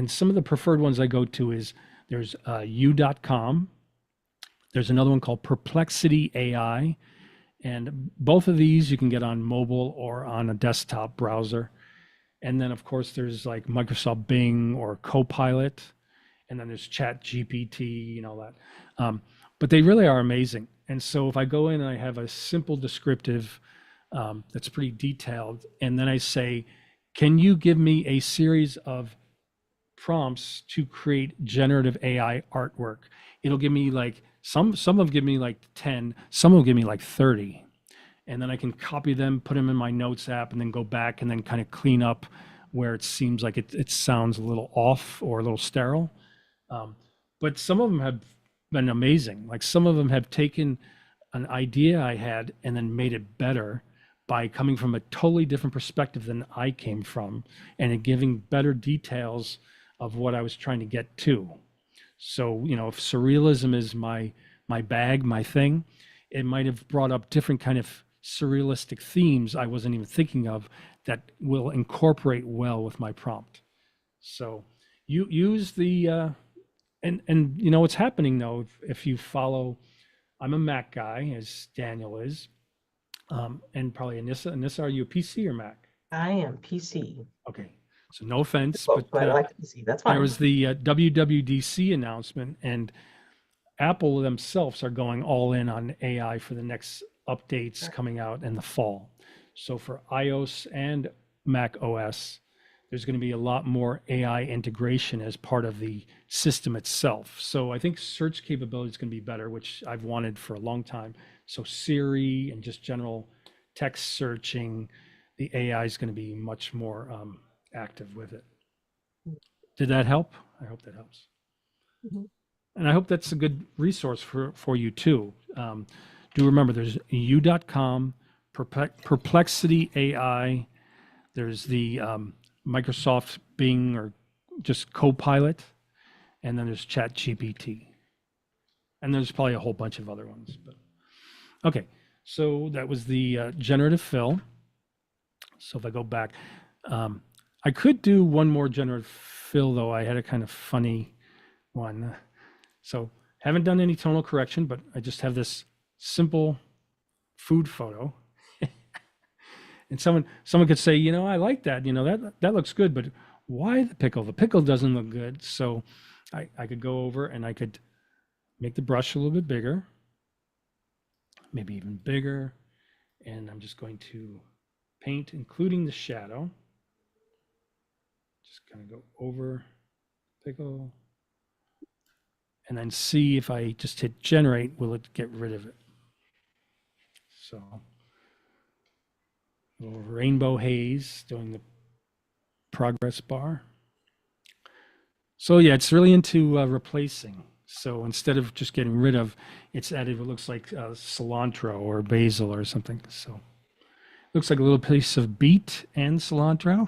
some of the preferred ones I go to is There's u.com. There's another one called Perplexity AI. And both of these you can get on mobile or on a desktop browser. And then, of course, there's like Microsoft Bing or Copilot. And then there's Chat GPT and all that. But they really are amazing. And so if I go in and I have a simple descriptive that's pretty detailed, and then I say, can you give me a series of prompts to create generative AI artwork? It'll give me like some of them give me like 10, some will give me like 30. And then I can copy them, put them in my notes app, and then go back and then kind of clean up where it seems like it sounds a little off or a little sterile. But some of them have been amazing. Like some of them have taken an idea I had and then made it better by coming from a totally different perspective than I came from, and giving better details of what I was trying to get to. So, you know, if surrealism is my bag, my thing, it might have brought up different kind of surrealistic themes I wasn't even thinking of that will incorporate well with my prompt. So you use the and you know what's happening though, if you follow, I'm a Mac guy, as Daniel is, and probably Anissa. Anissa, are you a PC or Mac? I am PC. Okay, so no offense, Both, but I like the PC. That's there fine. was the WWDC announcement, and Apple themselves are going all in on AI for the next updates coming out in the fall. So for iOS and Mac OS, there's going to be a lot more AI integration as part of the system itself. So I think search capability is going to be better, which I've wanted for a long time. So Siri and just general text searching, the AI is going to be much more active with it. Did that help? I hope that helps. Mhm. And I hope that's a good resource for you too. Do remember there's u.com, Perplexity AI, there's the Microsoft Bing or just Copilot, and then there's Chat GPT. And there's probably a whole bunch of other ones. But okay, so that was the generative fill. So if I go back, I could do one more generative fill though. I had a kind of funny one. So haven't done any tonal correction, but I just have this simple food photo. And someone could say, you know, I like that, you know, that looks good, but why the pickle? The pickle doesn't look good. So I could go over and I could make the brush a little bit bigger, maybe even bigger. And I'm just going to paint, including the shadow. Just kind of go over pickle. And then see if I just hit generate, will it get rid of it? So little rainbow haze doing the progress bar. So yeah, it's really into replacing. So instead of just getting rid of, it's added what looks like cilantro or basil or something. So looks like a little piece of beet and cilantro.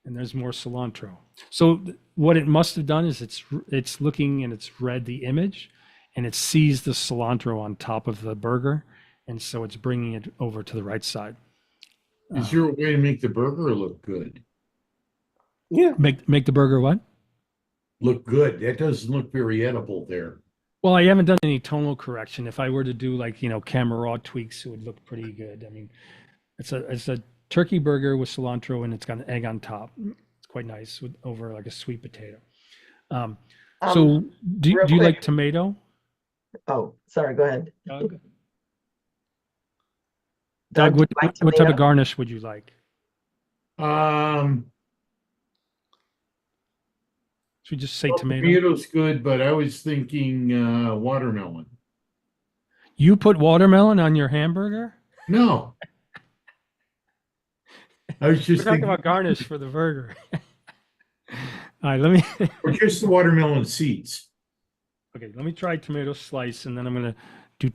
And there's more cilantro. So what it must have done is it's looking and it's read the image and it sees the cilantro on top of the burger. And so it's bringing it over to the right side. Is there a way to make the burger look good? Yeah. Make the burger what? Look good. That doesn't look very edible there. Well, I haven't done any tonal correction. If I were to do like, you know, camera raw tweaks, it would look pretty good. I mean, it's a turkey burger with cilantro and it's got an egg on top. It's quite nice with over like a sweet potato. So do real you like quick. tomato? Oh, sorry, go ahead. Doug, Doug, do what, you like what type of tomato? garnish would you like? Should we just say Well, tomato? tomato's good, but I was thinking watermelon. You put watermelon on your hamburger? No. I was We're just talking thinking, about garnish for the burger. All right, let me or just the watermelon seeds. okay, let me try tomato slice and then I'm gonna do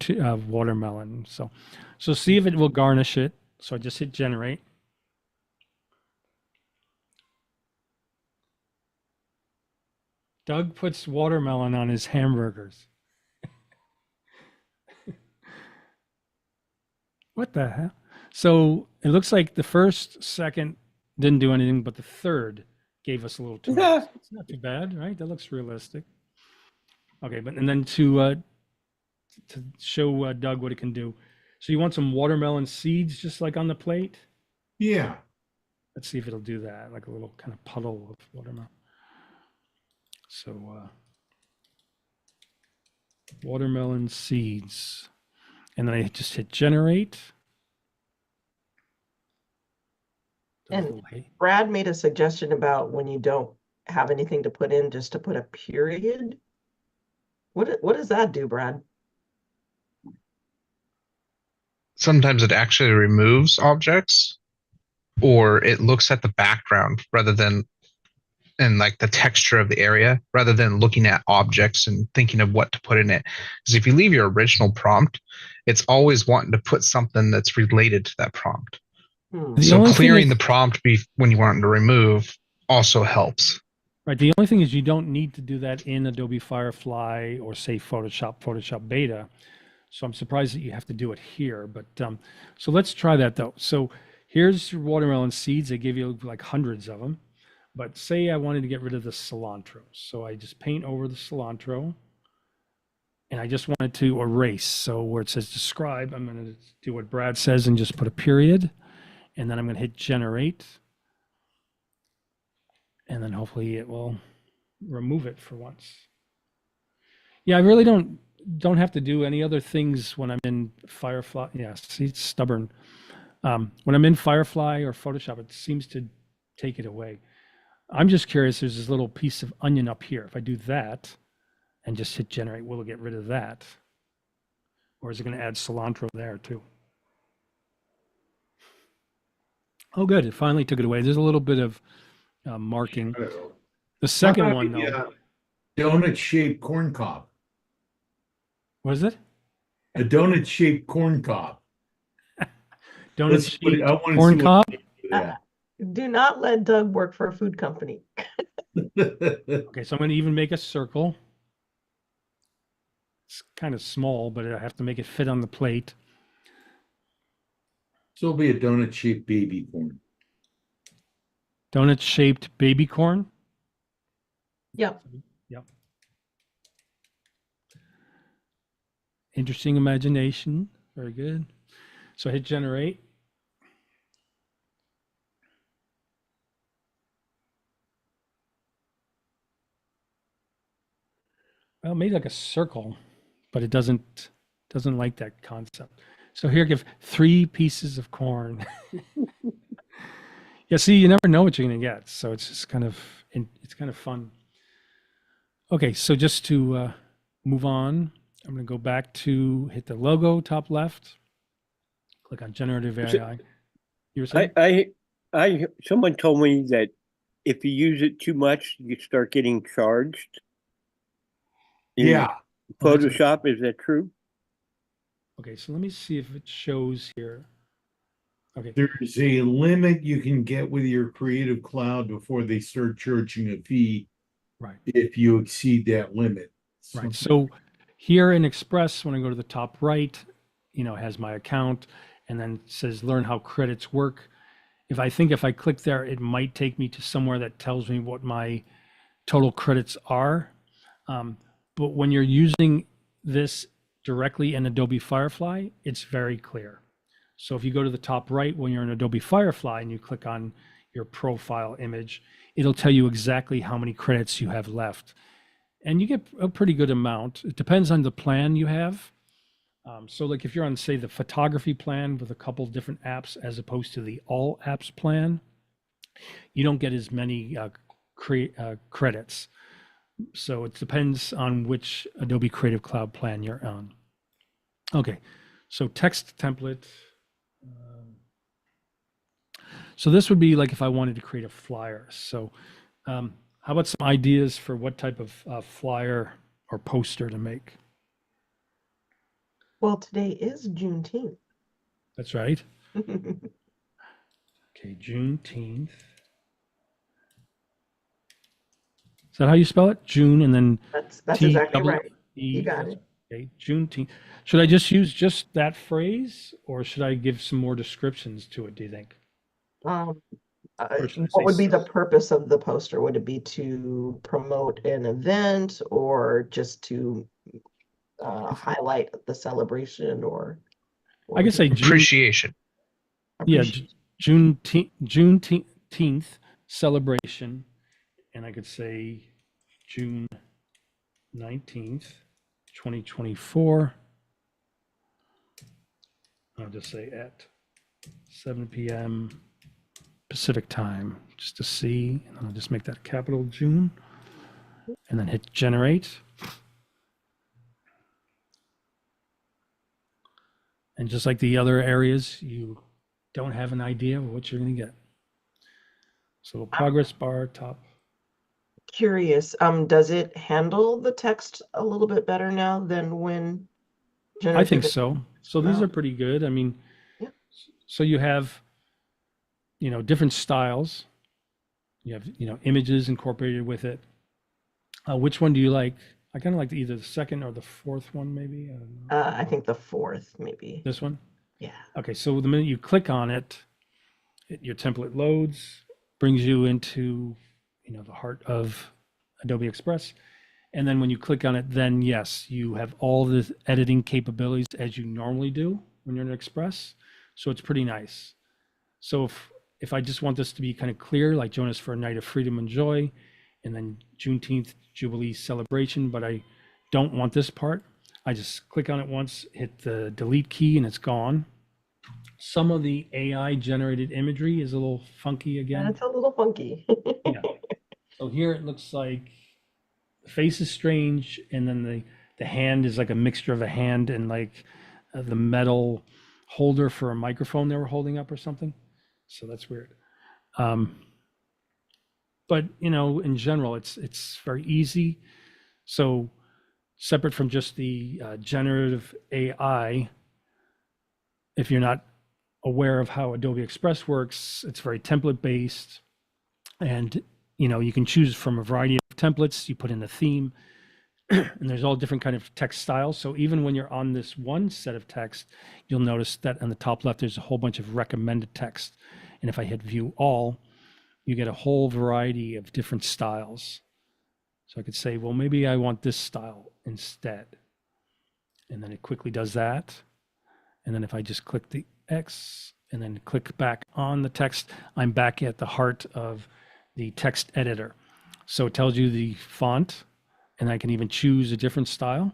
watermelon. So see if it will garnish it. So I just hit generate. Doug puts watermelon on his hamburgers. What the hell? So it looks like the first, second didn't do anything, but the third gave us a little too much. It's not too bad, right? That looks realistic. Okay, but and then to show Doug what it can do. So you want some watermelon seeds just like on the plate? Yeah. Let's see if it'll do that, like a little kind of puddle of watermelon. So watermelon seeds. And then I just hit generate. And Brad made a suggestion about when you don't have anything to put in, just to put a period. What does that do, Brad? Sometimes it actually removes objects, or it looks at the background rather than and like the texture of the area rather than looking at objects and thinking of what to put in it. Because if you leave your original prompt, it's always wanting to put something that's related to that prompt. Hmm. So clearing the prompt when you want to remove also helps. Right. The only thing is you don't need to do that in Adobe Firefly or say Photoshop Beta. So I'm surprised that you have to do it here. But so let's try that though. So here's your watermelon seeds. They give you like hundreds of them. But say I wanted to get rid of the cilantro. So I just paint over the cilantro. And I just wanted to erase. So where it says describe, I'm going to do what Brad says and just put a period. And then I'm going to hit generate. And then hopefully it will remove it for once. Yeah, I really don't have to do any other things when I'm in Firefly. Yeah, see, it's stubborn. When I'm in Firefly or Photoshop, it seems to take it away. I'm just curious, there's this little piece of onion up here. If I do that and just hit generate, will it get rid of that? Or is it going to add cilantro there too? Oh, good. It finally took it away. There's a little bit of marking. The second one, though. Donut-shaped corn cob. What is it? A donut-shaped corn cob. Donut-shaped corn cob? Do not let Doug work for a food company. Okay, so I'm going to even make a circle. It's kind of small, but I have to make it fit on the plate. So it'll be a donut-shaped baby corn. Donut-shaped baby corn? Yep. Yep. Interesting imagination. Very good. So hit generate. Well, maybe like a circle, but it doesn't like that concept. So here, give 3 pieces of corn. Yeah, see, you never know what you're going to get. So it's just kind of fun. Okay, so just to move on, I'm going to go back to hit the logo top left. Click on Generative AI. You were saying? Someone told me that if you use it too much, you start getting charged. Yeah. Photoshop, is that true? Okay, so let me see if it shows here. Okay. There's a limit you can get with your Creative Cloud before they start charging a fee. Right. If you exceed that limit. Right. So here in Express, when I go to the top right, it has my account and then it says learn how credits work. If I click there, it might take me to somewhere that tells me what my total credits are. But when you're using this directly in Adobe Firefly, it's very clear. So if you go to the top right when you're in Adobe Firefly and you click on your profile image, it'll tell you exactly how many credits you have left. And you get a pretty good amount. It depends on the plan you have. So like if you're on, say, the photography plan with a couple different apps as opposed to the all apps plan, you don't get as many credits. So it depends on which Adobe Creative Cloud plan you're on. Okay, so text template. So this would be like if I wanted to create a flyer. So how about some ideas for what type of flyer or poster to make? Well, today is Juneteenth. That's right. Okay, Juneteenth. Is that how you spell it? June and then That's exactly right. You got it. Okay, Juneteenth. Should I just use just that phrase or should I give some more descriptions to it, do you think? what would be Personalization. the purpose of the poster? Would it be to promote an event or just to highlight the celebration or what I would could say you June, Appreciation. yeah, appreciate? Juneteenth celebration, and I could say June 19th, 2024. I'll just say at 7 p.m. Pacific time, just to see. And I'll just make that capital June, and then hit generate. And just like the other areas, you don't have an idea of what you're going to get. So progress bar top. Curious, does it handle the text a little bit better now than when I think generative? so. So these Oh, are pretty good. I mean, yeah. so you have, different styles. You have, images incorporated with it. Which one do you like? I kind of like either the second or the fourth one, maybe. I don't know. I think the fourth, maybe. This one. Yeah. Okay, so the minute you click on it, your template loads, brings you into, the heart of Adobe Express. And then when you click on it, then yes, you have all the editing capabilities as you normally do when you're in Express. So it's pretty nice. So if I just want this to be kind of clear, like Jonas for a night of freedom and joy, and then Juneteenth Jubilee celebration, but I don't want this part, I just click on it once, hit the delete key, and it's gone. Some of the AI generated imagery is a little funky again. That's a little funky. Yeah. So here it looks like the face is strange, and then the hand is like a mixture of a hand and like the metal holder for a microphone they were holding up or something. So that's weird. But in general, it's very easy. So separate from just the generative AI, if you're not aware of how Adobe Express works, it's very template based, and you can choose from a variety of templates. You put in a theme, and there's all different kind of text styles. So even when you're on this one set of text, you'll notice that on the top left there's a whole bunch of recommended text, and if I hit view all, you get a whole variety of different styles. So I could say, well, maybe I want this style instead, and then it quickly does that. And then if I just click the X and then click back on the text, I'm back at the heart of the text editor. So it tells you the font, and I can even choose a different style.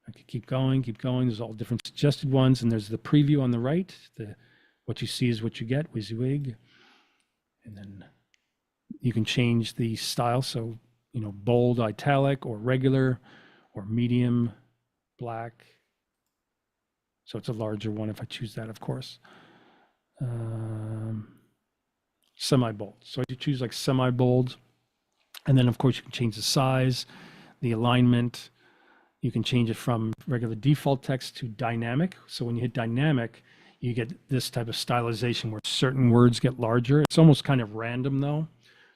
I can keep going. There's all different suggested ones, and there's the preview on the right. What you see is what you get, WYSIWYG. And then you can change the style. So, bold, italic, or regular, or medium, black. So it's a larger one if I choose that, of course. Semi-bold. So you choose like semi-bold. And then, of course, you can change the size, the alignment. You can change it from regular default text to dynamic. So when you hit dynamic, you get this type of stylization where certain words get larger. It's almost kind of random, though.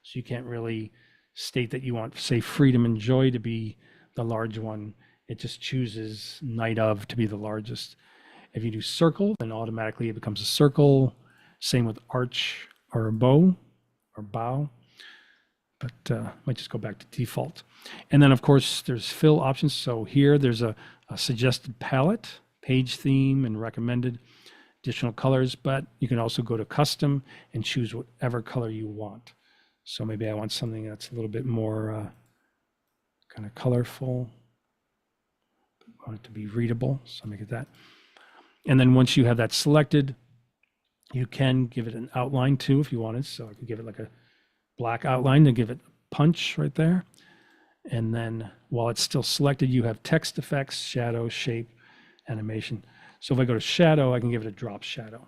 So you can't really state that you want, say, freedom and joy to be the large one. It just chooses night of to be the largest. If you do circle, then automatically it becomes a circle. Same with arch or a bow or bow, but might just go back to default. And then of course there's fill options. So here there's a suggested palette, page theme, and recommended additional colors, but you can also go to custom and choose whatever color you want. So maybe I want something that's a little bit more kind of colorful. I want it to be readable, so make it that. And then once you have that selected, you can give it an outline too if you wanted. So I could give it like a black outline to give it a punch right there. And then while it's still selected, you have text effects, shadow, shape, animation. So if I go to shadow, I can give it a drop shadow.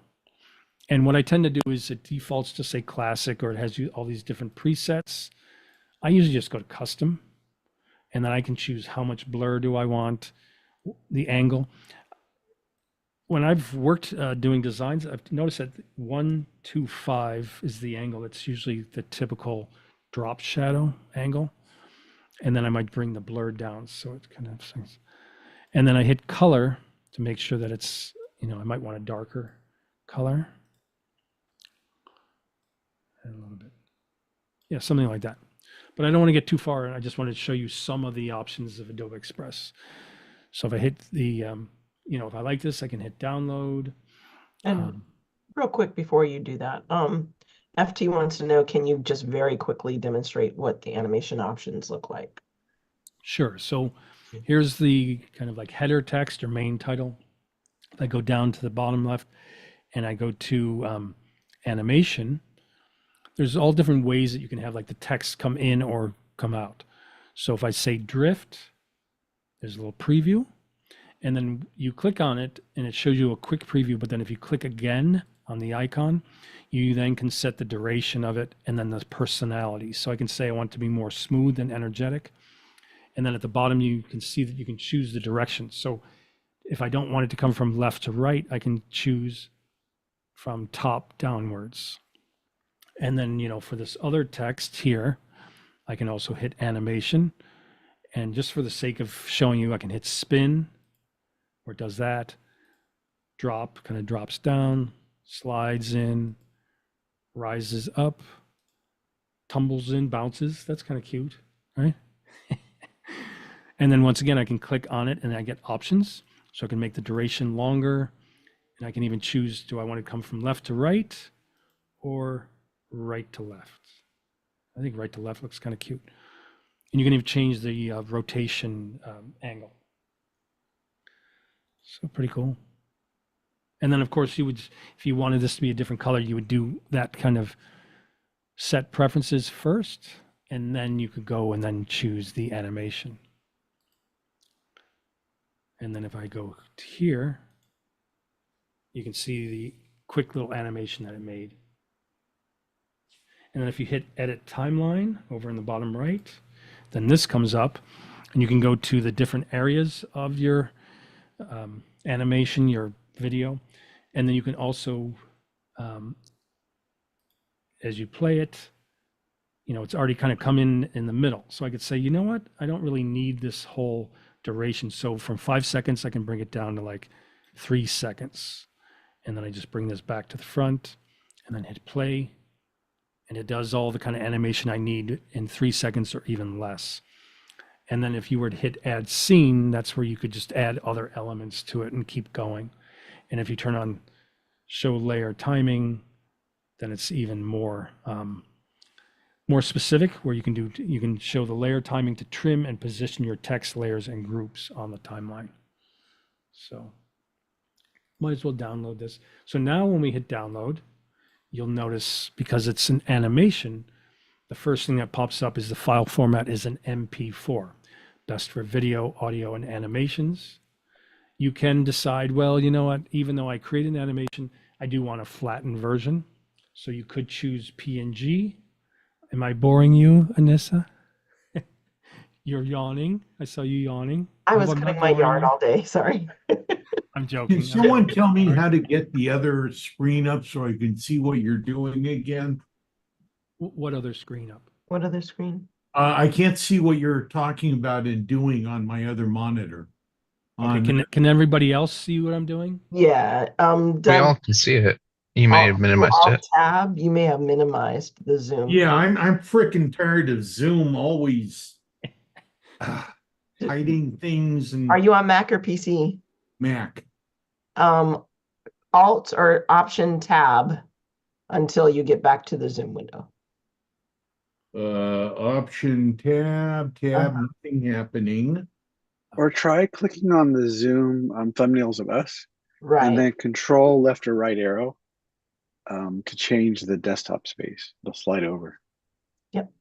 And what I tend to do is it defaults to say classic, or it has all these different presets. I usually just go to custom, and then I can choose how much blur do I want, the angle. When I've worked doing designs, I've noticed that 125 is the angle. That's usually the typical drop shadow angle. And then I might bring the blur down. So it kind of things. And then I hit color to make sure that it's, I might want a darker color. And a little bit. Yeah, something like that. But I don't want to get too far, and I just wanted to show you some of the options of Adobe Express. So if I hit the, if I like this, I can hit download. And real quick before you do that, FT wants to know, can you just very quickly demonstrate what the animation options look like? Sure. So here's the kind of like header text or main title. If I go down to the bottom left and I go to animation, there's all different ways that you can have like the text come in or come out. So if I say drift, there's a little preview, and then you click on it and it shows you a quick preview. But then if you click again on the icon, you then can set the duration of it and then the personality. So I can say I want it to be more smooth and energetic. And then at the bottom, you can see that you can choose the direction. So if I don't want it to come from left to right, I can choose from top downwards. And then, for this other text here, I can also hit animation. And just for the sake of showing you, I can hit spin, where it does that. Drop, kind of drops down, slides in, rises up, tumbles in, bounces. That's kind of cute, right? And then once again, I can click on it and I get options. So I can make the duration longer, and I can even choose, do I want to come from left to right or right to left? I think right to left looks kind of cute. And you can even change the rotation angle. So pretty cool. And then of course you would, if you wanted this to be a different color, you would do that kind of set preferences first, and then you could go and then choose the animation. And then if I go to here, you can see the quick little animation that it made. And then if you hit edit timeline over in the bottom right, then this comes up and you can go to the different areas of your animation, your video. And then you can also, as you play it, it's already kind of come in the middle. So I could say, you know what? I don't really need this whole duration. So from 5 seconds, I can bring it down to like 3 seconds. And then I just bring this back to the front and then hit play. And it does all the kind of animation I need in 3 seconds or even less. And then if you were to hit add scene, that's where you could just add other elements to it and keep going. And if you turn on show layer timing, then it's even more specific, where you can show the layer timing to trim and position your text layers and groups on the timeline. So might as well download this. So now when we hit download, you'll notice, because it's an animation, the first thing that pops up is the file format is an MP4, best for video, audio, and animations. You can decide, well, you know what, even though I create an animation, I do want a flattened version. So you could choose PNG. Am I boring you, Anissa? You're yawning. I saw you yawning. I Hope was I'm not cutting my boring yard you. all day, sorry. I'm joking. Can someone tell me how to get the other screen up so I can see what you're doing again? What other screen up? What other screen? I can't see what you're talking about and doing on my other monitor. Okay, can everybody else see what I'm doing? Yeah, We Doug, all can see it. You may have minimized Alt it. tab, you may have minimized the zoom. Yeah, I'm freaking tired of Zoom always hiding things and Are you on Mac or PC? Mac. Alt or Option tab until you get back to the Zoom window. Option tab, nothing happening. Or try clicking on the Zoom thumbnails of us, Right. and then control left or right arrow to change the desktop space. It'll slide over. Yep.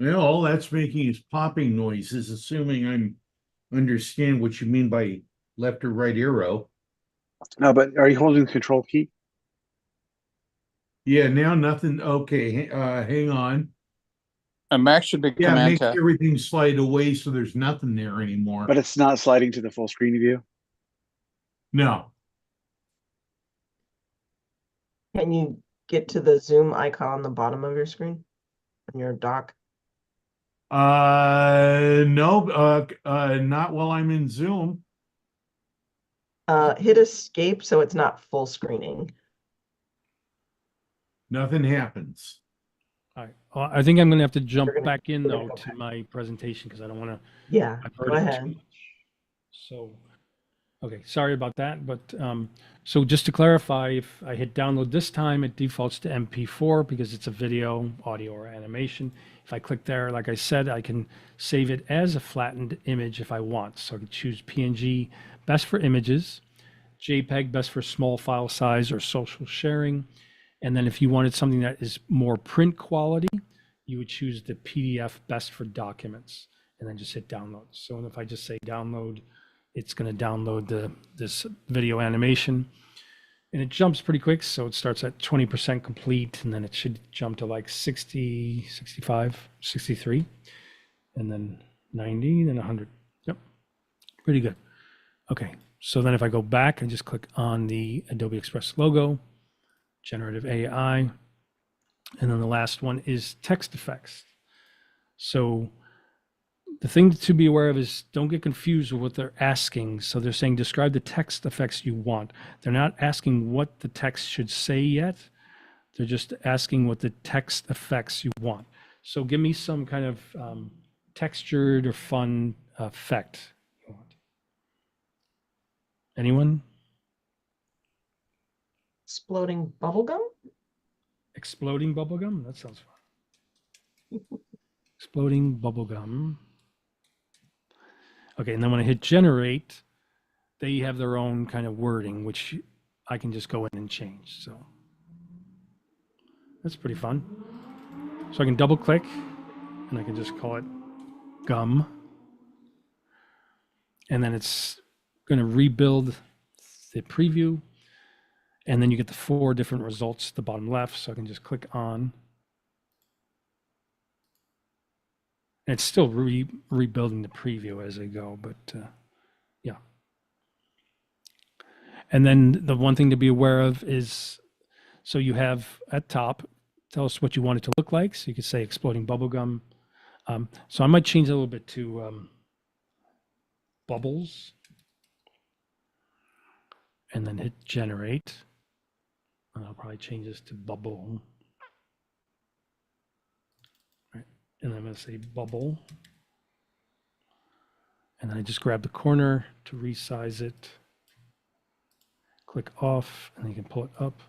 Well, all that's making is popping noises, assuming I understand what you mean by left or right arrow. No, but are you holding the control key? Yeah, now nothing. Okay, hang on. A Mac should be Yeah, it Command makes tab. everything slide away, so there's nothing there anymore. But it's not sliding to the full screen view. No. Can you get to the Zoom icon on the bottom of your screen on your dock? No, not while I'm in Zoom. Hit escape so it's not full screening. nothing happens. All right. Well, I think I'm gonna have to jump gonna- back in we're gonna though go to back. my presentation because I don't want to. Yeah, I've go heard it too ahead. much. So, okay, sorry about that. But so just to clarify, if I hit download this time, it defaults to MP4 because it's a video, audio, or animation. If I click there, like I said, I can save it as a flattened image if I want. So I can choose PNG, best for images, JPEG, best for small file size or social sharing. And then if you wanted something that is more print quality, you would choose the PDF, best for documents, and then just hit download. So if I just say download, it's going to download this video animation, and it jumps pretty quick. So it starts at 20% complete, and then it should jump to like 60, 65, 63, and then 90, then 100. Yep, pretty good. Okay, so then if I go back and just click on the Adobe Express logo, Generative AI, and then the last one is text effects. So the thing to be aware of is don't get confused with what they're asking. So they're saying describe the text effects you want. They're not asking what the text should say yet. They're just asking what the text effects you want. So give me some kind of textured or fun effect you want. Anyone? Exploding bubblegum? Exploding bubblegum? That sounds fun. Exploding bubblegum. Okay, and then when I hit generate, they have their own kind of wording, which I can just go in and change. So that's pretty fun. So I can double click and I can just call it gum. And then it's going to rebuild the preview. And then you get the 4 different results at the bottom left. So I can just click on. And it's still rebuilding the preview as I go, but yeah. And then the one thing to be aware of is, so you have at top, tell us what you want it to look like. So you could say exploding bubblegum. So I might change a little bit to bubbles and then hit generate. And I'll probably change this to bubble. Right. And I'm going to say bubble. And then I just grab the corner to resize it. Click off, and then you can pull it up.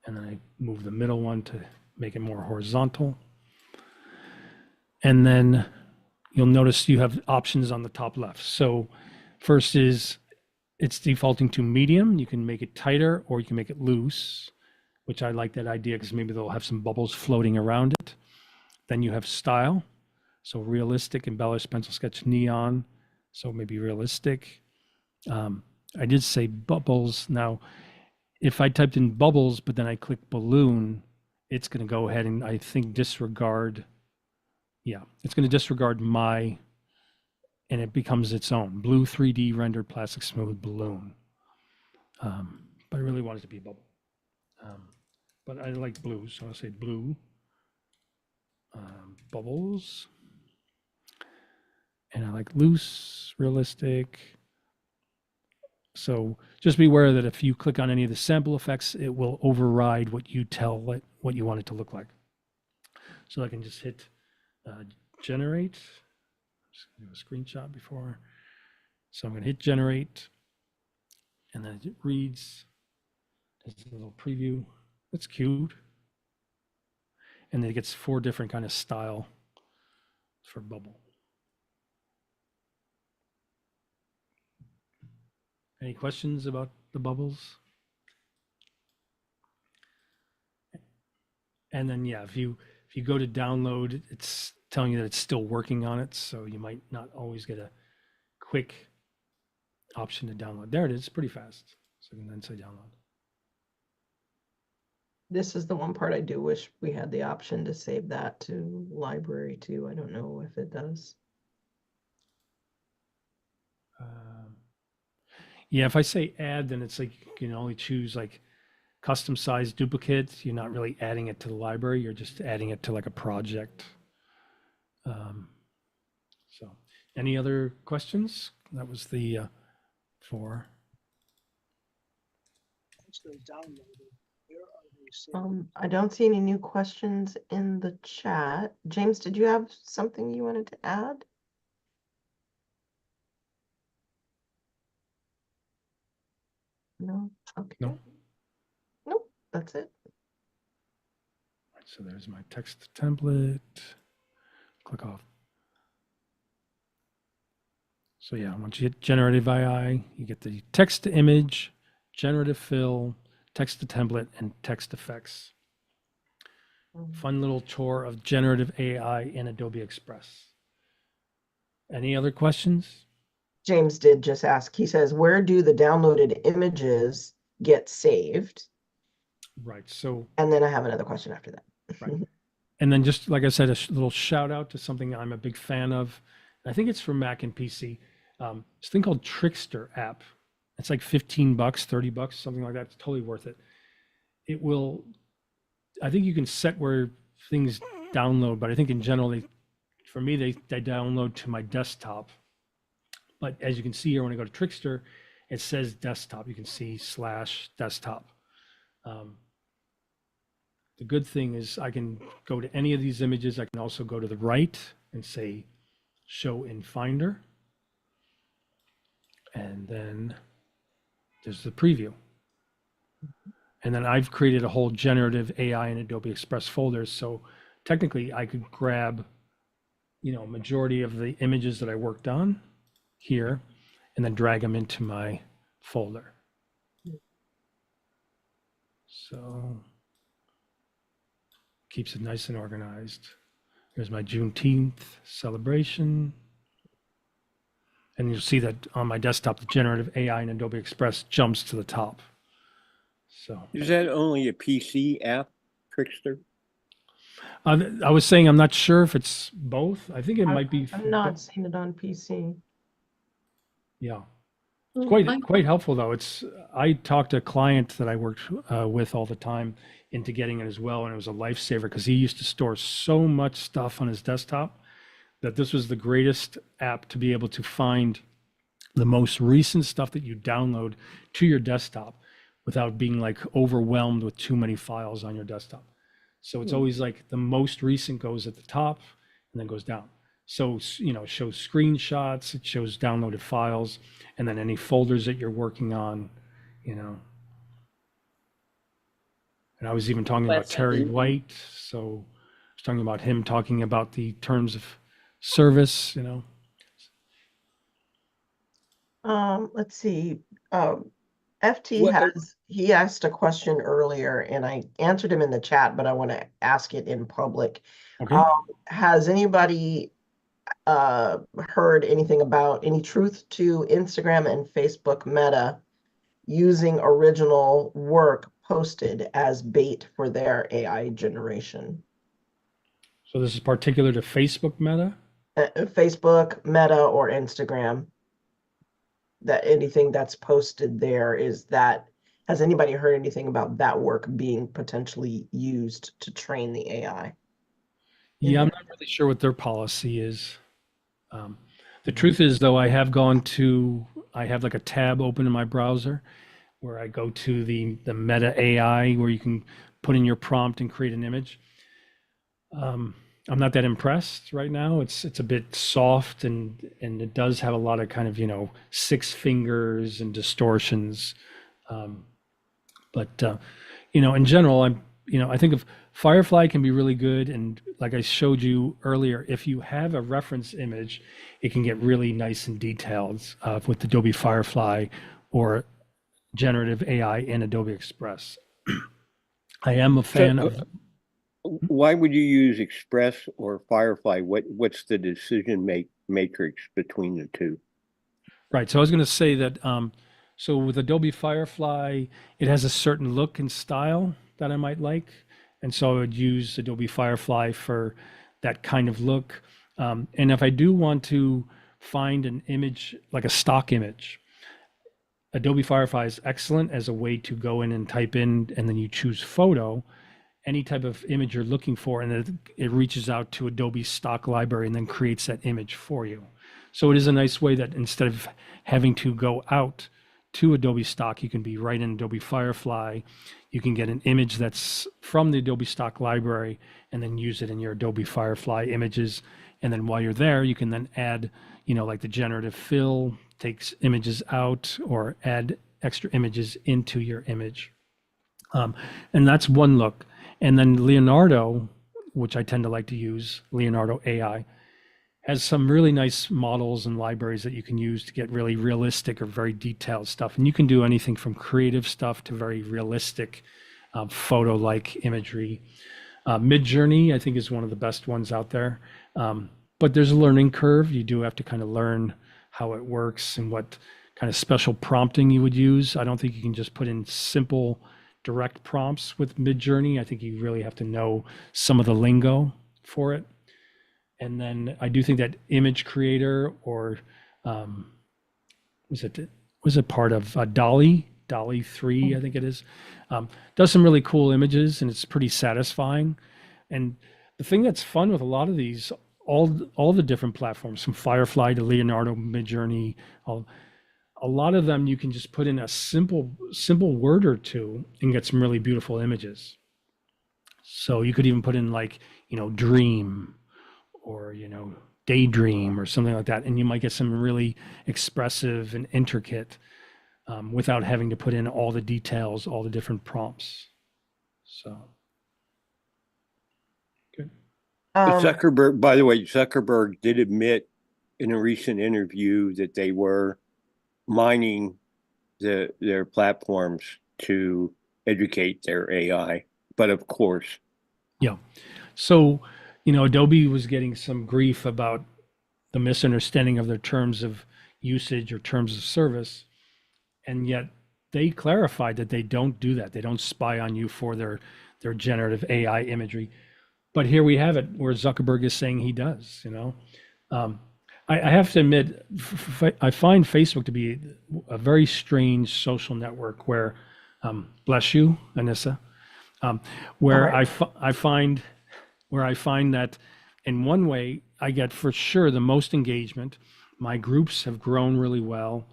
And then I move the middle one to make it more horizontal. And then you'll notice you have options on the top left. So first is it's defaulting to medium. You can make it tighter or you can make it loose, which I like that idea because maybe they'll have some bubbles floating around it. Then you have style. So realistic, embellish, pencil sketch, neon. So maybe realistic. I did say bubbles. Now, if I typed in bubbles, but then I click balloon, it's going to go ahead and I think disregard. Yeah, it's going to disregard my, and it becomes its own blue 3D rendered plastic smooth balloon. But I really want it to be a bubble. But I like blue, so I'll say blue bubbles. And I like loose, realistic. So just be aware that if you click on any of the sample effects, it will override what you tell it what you want it to look like. So I can just hit generate. I'm just going to do a screenshot before. So I'm going to hit generate, and then it reads. There's a little preview. That's cute. And then it gets 4 different kind of style for bubble. Any questions about the bubbles? And then yeah, if you go to download, it's telling you that it's still working on it, so you might not always get a quick option to download. There it is, pretty fast. So you can then say download. This is the one part I do wish we had the option to save that to library too. I don't know if it does. Yeah, if I say add, then it's like you can only choose like custom size duplicate. You're not really adding it to the library. You're just adding it to like a project. So any other questions? That was the 4. Once they're downloaded, where are they I don't see any new questions in the chat. James, did you have something you wanted to add? No? Okay. No. Nope, that's it. So there's my text template. Click off. So yeah, once you hit generative AI, you get the text to image, generative fill, text to template, and text effects. Fun little tour of generative AI in Adobe Express. Any other questions? James did just ask, he says, where do the downloaded images get saved? Right. So, And then I have another question after that. right. And then just like I said, a little shout out to something I'm a big fan of. I think it's for Mac and PC. This thing called Trickster app. It's like $15, $30, something like that. It's totally worth it. It will, I think you can set where things download, but I think in general, for me, they download to my desktop. But as you can see here, when I go to Trickster, it says desktop. You can see /desktop. The good thing is I can go to any of these images. I can also go to the right and say show in Finder. And then there's the preview. And then I've created a whole generative AI and Adobe Express folders. So technically I could grab, majority of the images that I worked on here and then drag them into my folder. So keeps it nice and organized. Here's my Juneteenth celebration. And you'll see that on my desktop, the generative AI in Adobe Express jumps to the top. So Is that only a PC app, Trickster? I was saying I'm not sure if it's both. I think it might be. I'm not seeing it on PC. Yeah, it's quite helpful though. I talked to a client that I worked with all the time into getting it as well, and it was a lifesaver because he used to store so much stuff on his desktop that this was the greatest app to be able to find the most recent stuff that you download to your desktop without being like overwhelmed with too many files on your desktop. So it's always like the most recent goes at the top and then goes down. So, it shows screenshots, it shows downloaded files, and then any folders that you're working on, And I was even talking about Terry White. So I was talking about him talking about the terms of service, Let's see. FT he asked a question earlier and I answered him in the chat, but I want to ask it in public. Okay. Has anybody heard anything about any truth to Instagram and Facebook Meta using original work posted as bait for their AI generation? So this is particular to Facebook Meta? Facebook, Meta, or Instagram. That anything that's posted there has anybody heard anything about that work being potentially used to train the AI? Yeah, I'm not really sure what their policy is. The truth is, though, I have like a tab open in my browser where I go to the Meta AI where you can put in your prompt and create an image. I'm not that impressed right now. It's a bit soft and it does have a lot of kind of, 6 fingers and distortions. But in general, I think of Firefly can be really good. And like I showed you earlier, if you have a reference image, it can get really nice and detailed with Adobe Firefly or generative AI in Adobe Express. I am a fan of. Why would you use Express or Firefly? What's the decision matrix between the two? Right. So I was going to say that. So with Adobe Firefly, it has a certain look and style that I might like, and so I would use Adobe Firefly for that kind of look. And if I do want to find an image, like a stock image, Adobe Firefly is excellent as a way to go in and type in, and then you choose photo, any type of image you're looking for, and then it reaches out to Adobe stock library and then creates that image for you. So it is a nice way that instead of having to go out to Adobe Stock. You can be right in Adobe Firefly. You can get an image that's from the Adobe Stock library and then use it in your Adobe Firefly images. And then while you're there, you can then add, like the Generative Fill takes images out or add extra images into your image. And that's one look. And then Leonardo, which I tend to like to use, Leonardo AI, has some really nice models and libraries that you can use to get really realistic or very detailed stuff. And you can do anything from creative stuff to very realistic photo-like imagery. Midjourney, I think, is one of the best ones out there. But there's a learning curve. You do have to kind of learn how it works and what kind of special prompting you would use. I don't think you can just put in simple direct prompts with Midjourney. I think you really have to know some of the lingo for it. And then I do think that Image Creator or was it part of DALL-E 3, I think it is, does some really cool images, and it's pretty satisfying. And the thing that's fun with a lot of these, all the different platforms, from Firefly to Leonardo, Midjourney, a lot of them you can just put in a simple word or two and get some really beautiful images. So you could even put in like, dream or, daydream or something like that, and you might get some really expressive and intricate without having to put in all the details, all the different prompts. So good. Zuckerberg, by the way, Zuckerberg did admit in a recent interview that they were mining their platforms to educate their AI. But of course. Yeah. So, Adobe was getting some grief about the misunderstanding of their terms of usage or terms of service. And yet they clarified that they don't do that. They don't spy on you for their generative AI imagery. But here we have it where Zuckerberg is saying he does, I have to admit, I find Facebook to be a very strange social network where, bless you, Anissa, where I find that in one way I get for sure the most engagement. My groups have grown really well.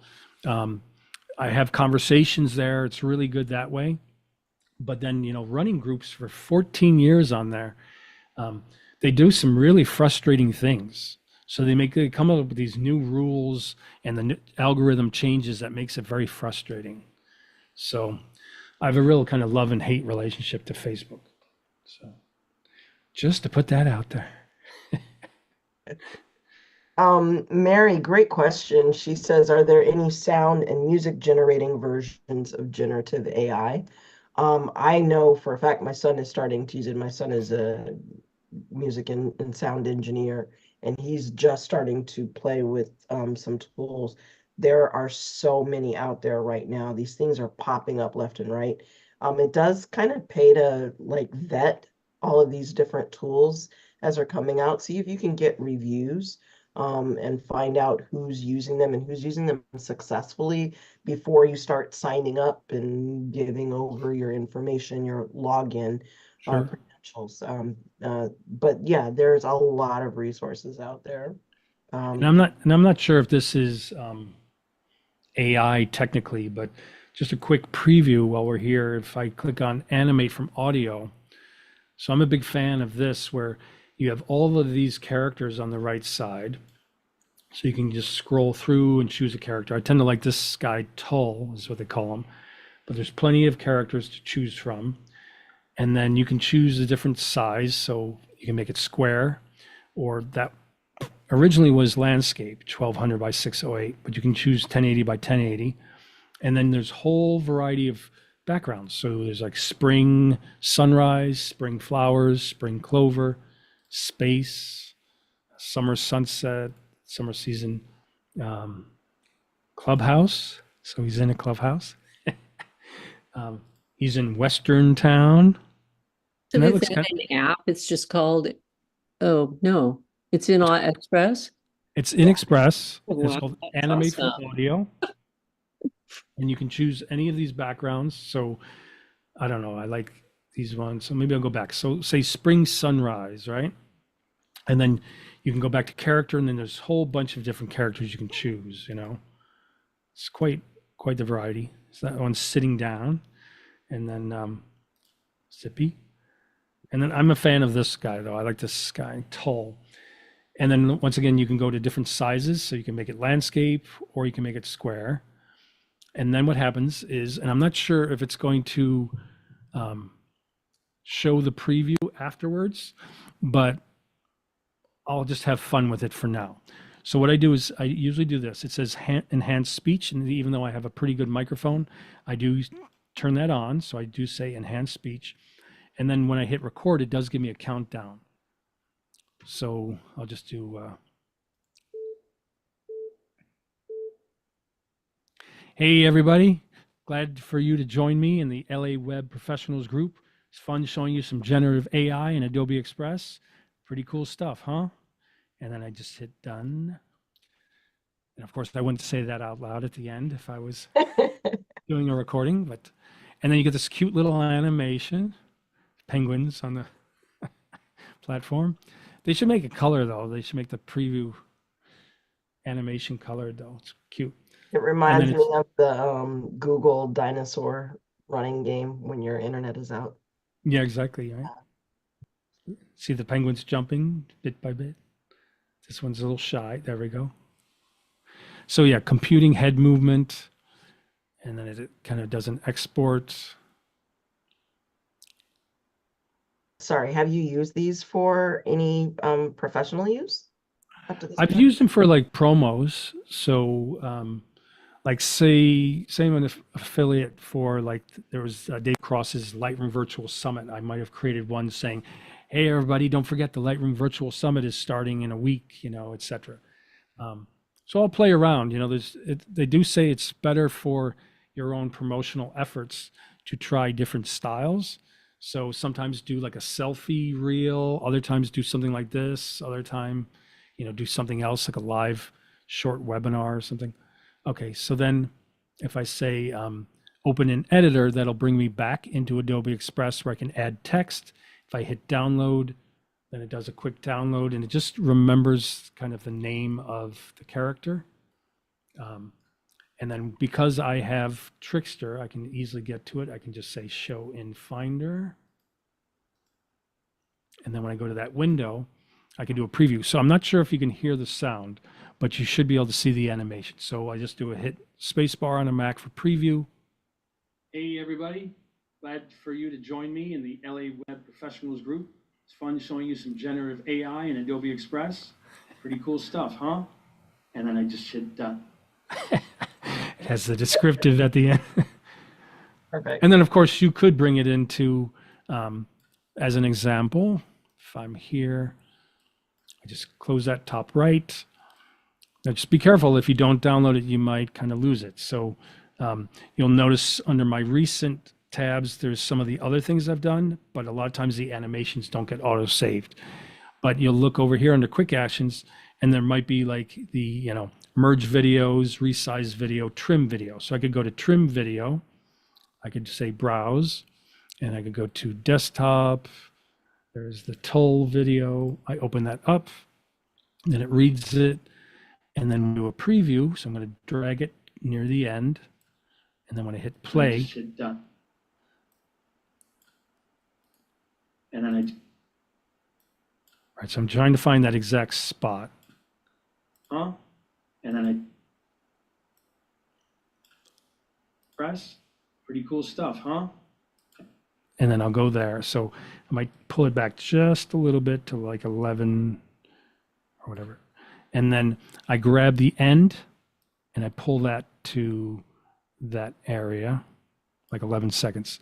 I have conversations there. It's really good that way. But then, running groups for 14 years on there, they do some really frustrating things. So they come up with these new rules and the algorithm changes that makes it very frustrating. So I have a real kind of love and hate relationship to Facebook. So just to put that out there. Mary, great question. She says, are there any sound and music generating versions of generative AI? I know for a fact my son is starting to use it. My son is a music and sound engineer, and he's just starting to play with some tools. There are so many out there right now. These things are popping up left and right. It does kind of pay to like vet all of these different tools as they're coming out. See if you can get reviews and find out who's using them and who's using them successfully before you start signing up and giving over your information, your login credentials. But yeah, there's a lot of resources out there. And I'm not sure if this is AI technically, but just a quick preview while we're here. If I click on animate from audio, so I'm a big fan of this where you have all of these characters on the right side. So you can just scroll through and choose a character. I tend to like this guy, Tull is what they call him, but there's plenty of characters to choose from. And then you can choose a different size. So you can make it square, or that originally was landscape, 1200 by 608, but you can choose 1080 by 1080. And then there's a whole variety of backgrounds. So there's like spring sunrise, spring flowers, spring clover, space, summer sunset, summer season, clubhouse. So he's in a clubhouse. He's in Western Town. So And that is looks that kind an app? It's just called, oh, no, it's in Express? It's in Express. Oh, It's wow, called that's Animate from awesome. Audio. And you can choose any of these backgrounds. So I don't know, I like these ones. So maybe I'll go back. So say spring sunrise, right? And then you can go back to character, and then there's a whole bunch of different characters you can choose, It's quite quite the variety. So that one's sitting down, and then Zippy. And then I'm a fan of this guy, though. I like this guy, Tull. And then once again, you can go to different sizes. So you can make it landscape or you can make it square. And then what happens is, and I'm not sure if it's going to show the preview afterwards, but I'll just have fun with it for now. So what I do is I usually do this. It says enhance speech. And even though I have a pretty good microphone, I do turn that on. So I do say enhance speech. And then when I hit record, it does give me a countdown. So I'll just do, hey, everybody. Glad for you to join me in the LA Web Professionals group. It's fun showing you some generative AI in Adobe Express. Pretty cool stuff, huh? And then I just hit done. And of course, I wouldn't say that out loud at the end if I was doing a recording, but, and then you get this cute little animation, penguins on the platform. They should make a color though. They should make the preview animation colored though. It's cute. It reminds then me of the Google dinosaur running game when your internet is out. Yeah, exactly. Right. See the penguins jumping bit by bit. This one's a little shy. There we go. So yeah, computing head movement, and then it kind of does an export. Sorry, have you used these for any professional use up to this I've point? used them for like promos. So like say I'm an affiliate for like there was Dave Cross's Lightroom Virtual Summit. I might have created one saying, hey everybody, don't forget the Lightroom Virtual Summit is starting in a week, you know, etc. So I'll play around, you know, they do say it's better for your own promotional efforts to try different styles. So sometimes do like a selfie reel, other times do something like this, other time, you know, do something else like a live short webinar or something. Okay, so then if I say open an editor, that'll bring me back into Adobe Express where I can add text. If I hit download, then it does a quick download and it just remembers kind of the name of the character. And then because I have Trickster, I can easily get to it. I can just say show in Finder. And then when I go to that window, I can do a preview. So I'm not sure if you can hear the sound, but you should be able to see the animation. So I just do a hit spacebar on a Mac for preview. Hey, everybody. Glad for you to join me in the LA Web Professionals group. It's fun showing you some generative AI in Adobe Express. Pretty cool stuff, huh? And then I just hit done. It has the descriptive at the end. Perfect. And then, of course, you could bring it into, as an example, if I'm here, I just close that top right. Now, just be careful. If you don't download it, you might kind of lose it. So you'll notice under my recent tabs, there's some of the other things I've done, but a lot of times the animations don't get auto-saved. But you'll look over here under quick actions, and there might be like the, you know, merge videos, resize video, trim video. So I could go to trim video. I could say browse, and I could go to desktop. There's the Tull video. I open that up, then it reads it, and then do a preview. So I'm going to drag it near the end, and then when I hit play, hit done. And then right, so I'm trying to find that exact spot. And then I press. Pretty cool stuff, huh? And then I'll go there. So I might pull it back just a little bit to like 11 or whatever. And then I grab the end and I pull that to that area, like 11 seconds.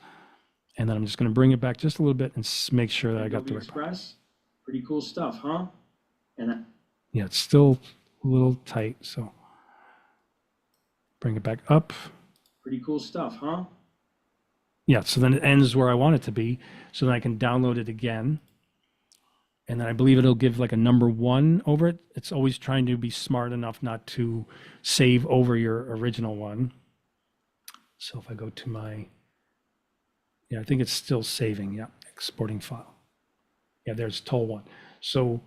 And then I'm just going to bring it back just a little bit and make sure that I got the right Express. Pretty cool stuff, huh? And then, yeah, it's still a little tight. So bring it back up. Pretty cool stuff, huh? Yeah, so then it ends where I want it to be. So then I can download it again. And then I believe it'll give like a number 1 over it. It's always trying to be smart enough not to save over your original one. So if I go to my, yeah, I think it's still saving. Yeah, exporting file. Yeah, there's Tull 1. So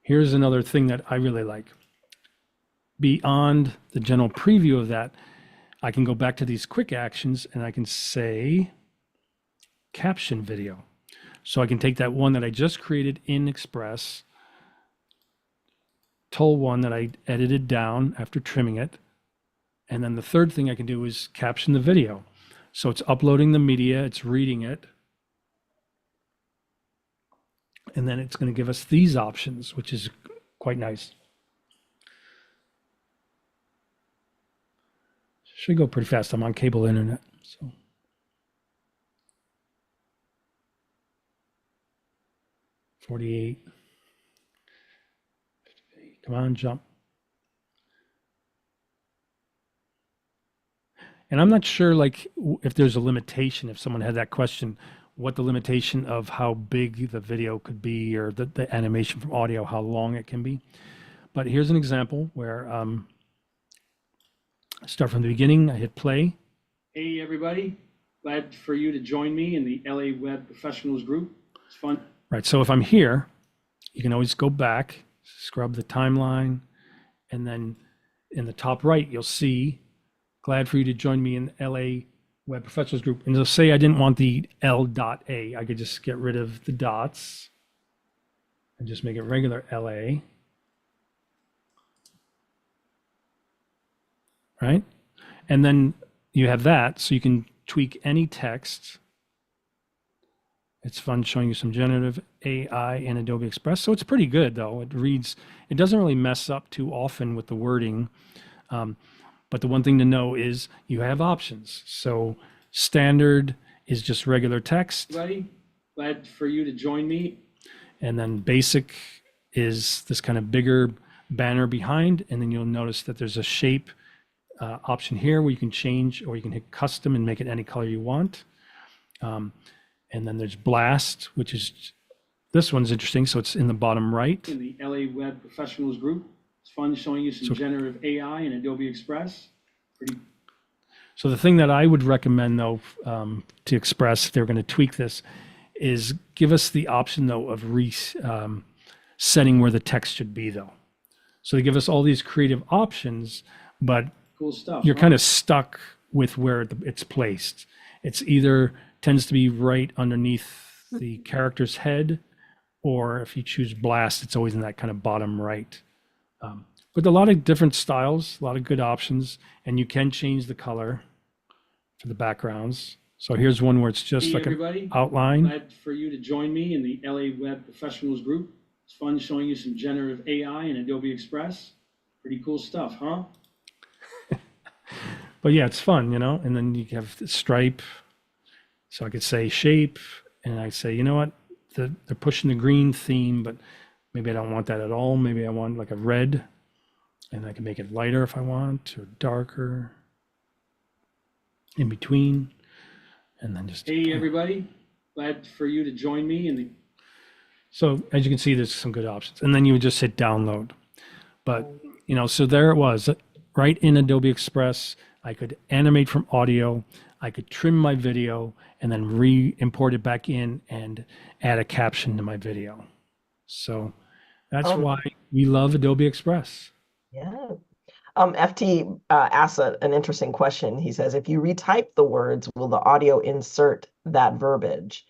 here's another thing that I really like. Beyond the general preview of that, I can go back to these quick actions and I can say caption video. So I can take that one that I just created in Express, toll one that I edited down after trimming it. And then the third thing I can do is caption the video. So it's uploading the media, it's reading it. And then it's going to give us these options, which is quite nice. Should go pretty fast. I'm on cable internet. So 48. 58. Come on, jump. And I'm not sure like if there's a limitation, if someone had that question, what the limitation of how big the video could be or the animation from audio, how long it can be. But here's an example where I start from the beginning, I hit play. Hey everybody, glad for you to join me in the LA Web Professionals group. It's fun. Right, so if I'm here, you can always go back, scrub the timeline, and then in the top right, you'll see, glad for you to join me in LA Web Professionals group. And it'll say I didn't want the L.A. I could just get rid of the dots and just make it regular LA. Right? And then you have that, so you can tweak any text. It's fun showing you some generative AI in Adobe Express. So it's pretty good though. It reads, it doesn't really mess up too often with the wording. But the one thing to know is you have options. So standard is just regular text. Buddy, glad for you to join me. And then basic is this kind of bigger banner behind. And then you'll notice that there's a shape option here where you can change, or you can hit custom and make it any color you want. And then there's blast, which is, this one's interesting. So it's in the bottom right. In the LA Web Professionals group. It's fun showing you some generative AI in Adobe Express. So the thing that I would recommend though to Express, if they're going to tweak this, is give us the option though of setting where the text should be though. So they give us all these creative options, but cool stuff, you're kind of stuck with where it's placed. It's either tends to be right underneath the character's head, or if you choose blast, it's always in that kind of bottom right. But a lot of different styles, a lot of good options, and you can change the color for the backgrounds. So here's one where it's just like an outline. Glad for you to join me in the LA Web Professionals group. It's fun showing you some generative AI in Adobe Express. Pretty cool stuff, huh? But yeah, it's fun, you know, and then you have the stripe. So I could say shape, and I say, you know what, they're pushing the green theme, but maybe I don't want that at all. Maybe I want like a red, and I can make it lighter if I want, or darker, in between, and then just. Hey everybody, glad for you to join me in the. So as you can see, there's some good options, and then you would just hit download. But you know, so there it was, right in Adobe Express. I could animate from audio, I could trim my video, and then re-import it back in and add a caption to my video. So that's why we love Adobe Express. Yeah. FT asks an interesting question. He says, if you retype the words, will the audio insert that verbiage?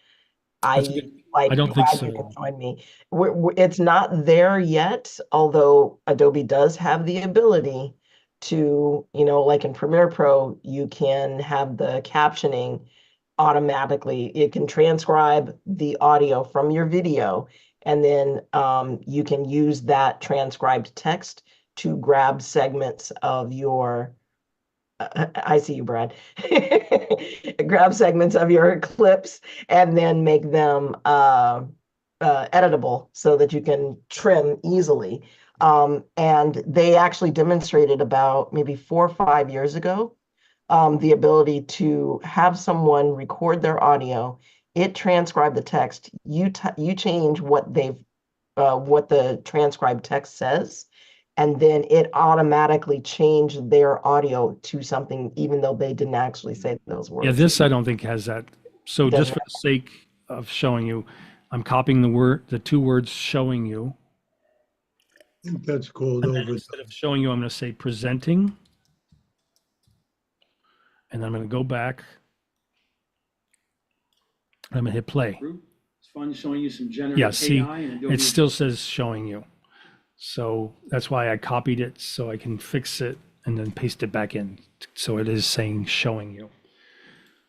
I don't think so. You can join me. It's not there yet, although Adobe does have the ability to, you know, like in Premiere Pro, you can have the captioning automatically. It can transcribe the audio from your video, and then you can use that transcribed text to grab segments of your, I see you, Brad, grab segments of your clips and then make them editable so that you can trim easily. And they actually demonstrated about maybe 4 or 5 years ago the ability to have someone record their audio, it transcribe the text, you change what what the transcribed text says, and then it automatically changed their audio to something, even though they didn't actually say those words. Yeah, this I don't think has that. So just for the sake of showing you, I'm copying the 2 words showing you. I think that's called Instead of showing you, I'm going to say presenting. And I'm going to go back. I'm going to hit play. It's fun showing you some Yeah, generative see, AI and Adobe. it still says showing you. So that's why I copied it so I can fix it and then paste it back in. So it is saying showing you.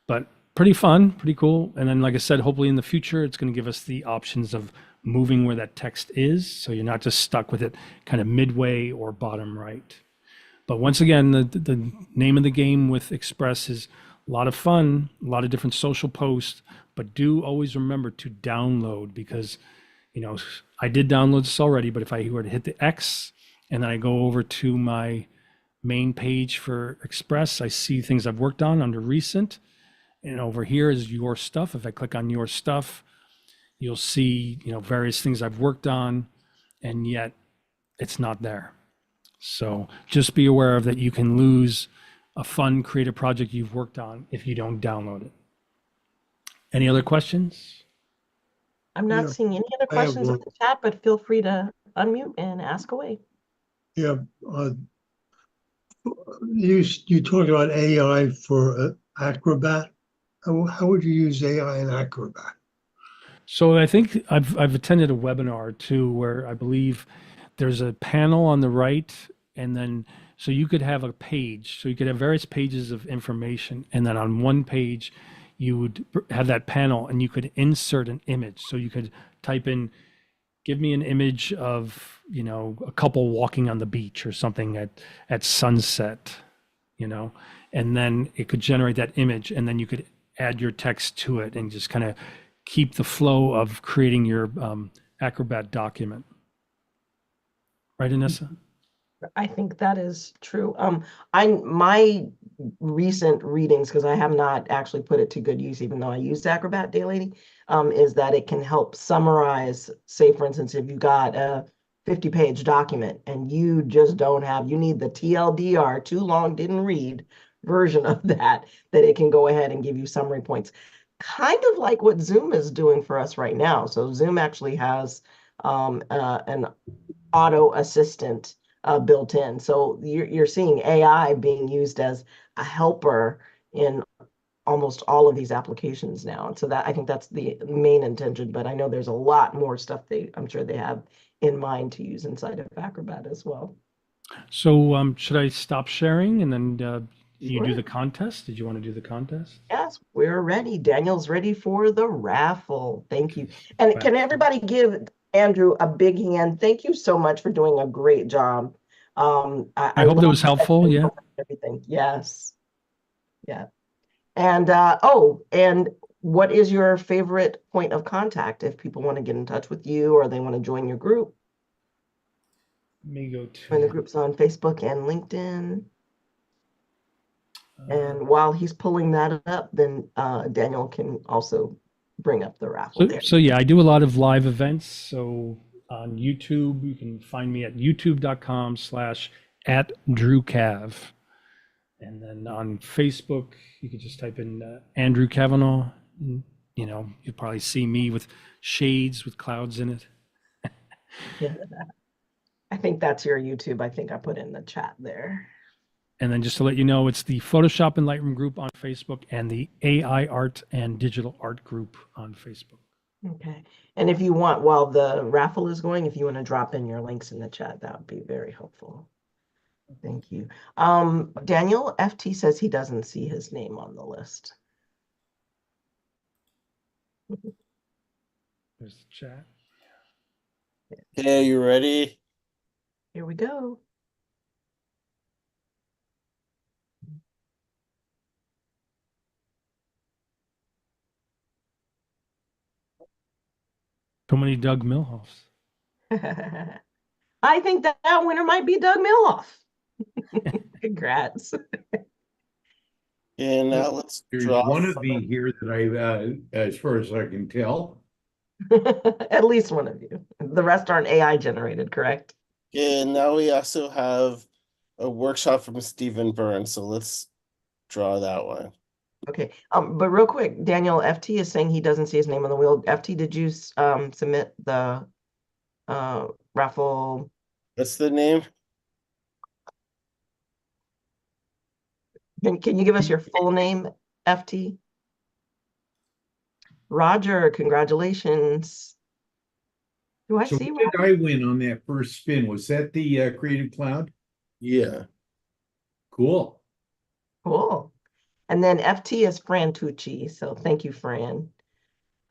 But pretty fun, pretty cool. And then, like I said, hopefully in the future, it's going to give us the options of moving where that text is. So you're not just stuck with it kind of midway or bottom right. But once again, the name of the game with Express is a lot of fun, a lot of different social posts, but do always remember to download because, you know, I did download this already, but if I were to hit the X and then I go over to my main page for Express, I see things I've worked on under recent. And over here is your stuff. If I click on your stuff, you'll see, you know, various things I've worked on, and yet it's not there. So just be aware of that. You can lose a fun creative project you've worked on if you don't download it. Any other questions? I'm not Yeah, seeing any other I have questions in one. the chat, but feel free to unmute and ask away. Yeah, you talked about AI for Acrobat. How would you use AI in Acrobat? So I think I've attended a webinar too, where I believe there's a panel on the right, and then so you could have a page, so you could have various pages of information, and then on one page you would have that panel, and you could insert an image. So you could type in, give me an image of, you know, a couple walking on the beach or something at sunset, you know, and then it could generate that image, and then you could add your text to it and just kind of keep the flow of creating your Acrobat document. Right, Anessa? I think that is true. My recent readings, because I have not actually put it to good use, even though I use Acrobat daily, is that it can help summarize, say, for instance, if you got a 50-page document and you just don't have, you need the TLDR, too long, didn't read version of that it can go ahead and give you summary points. Kind of like what Zoom is doing for us right now. So Zoom actually has an auto assistant built in. So you're seeing AI being used as a helper in almost all of these applications now. And so that I think that's the main intention, but I know there's a lot more stuff I'm sure they have in mind to use inside of Acrobat as well. So should I stop sharing and then you do Sure. the contest? Did you want to do the contest? Yes, we're ready. Daniel's ready for the raffle. Thank you. And can Raffle. everybody give Andrew a big hand? Thank you so much for doing a great job. I hope that was love helpful. Yeah. everything. Yes. Yeah. And and what is your favorite point of contact if people want to get in touch with you or they want to join your group? Let me go Join the to. groups on Facebook and LinkedIn. And while he's pulling that up, then Daniel can also bring up the raffle there. So yeah, I do a lot of live events. So on YouTube, you can find me at youtube.com/@DrewCav. And then on Facebook, you can just type in Andrew Kavanagh. And, you know, you'll probably see me with shades with clouds in it. Yeah. I think that's your YouTube. I think I put in the chat there. And then just to let you know, it's the Photoshop and Lightroom group on Facebook and the AI art and digital art group on Facebook. Okay. And if you want, while the raffle is going, if you want to drop in your links in the chat, that would be very helpful. Thank you. Daniel FT says he doesn't see his name on the list. There's the chat. Okay, you ready? Here we go. So many Doug Milhoffs. I think that winner might be Doug Milhoff. Congrats. And now let's There's draw. one of me here that as far as I can tell. At least one of you. The rest aren't AI generated, correct? And now we also have a workshop from Stephen Byrne. So let's draw that one. Okay. But real quick, Daniel FT is saying he doesn't see his name on the wheel. FT, did you submit the raffle? What's the name? Can you give us your full name, FT? Roger, congratulations. Do I So see what did Roger? I win on that first spin? Was that the Creative Cloud? Yeah. Cool. Cool. And then FT is Fran Tucci. So thank you, Fran.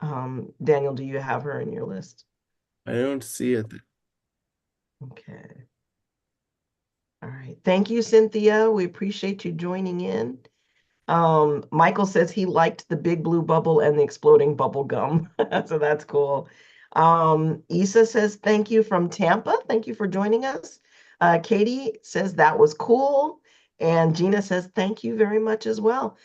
Daniel, do you have her in your list? I don't see it. Okay. All right. Thank you, Cynthia. We appreciate you joining in. Michael says he liked the big blue bubble and the exploding bubble gum. So that's cool. Isa says thank you from Tampa. Thank you for joining us. Katie says that was cool. And Gina says thank you very much as well.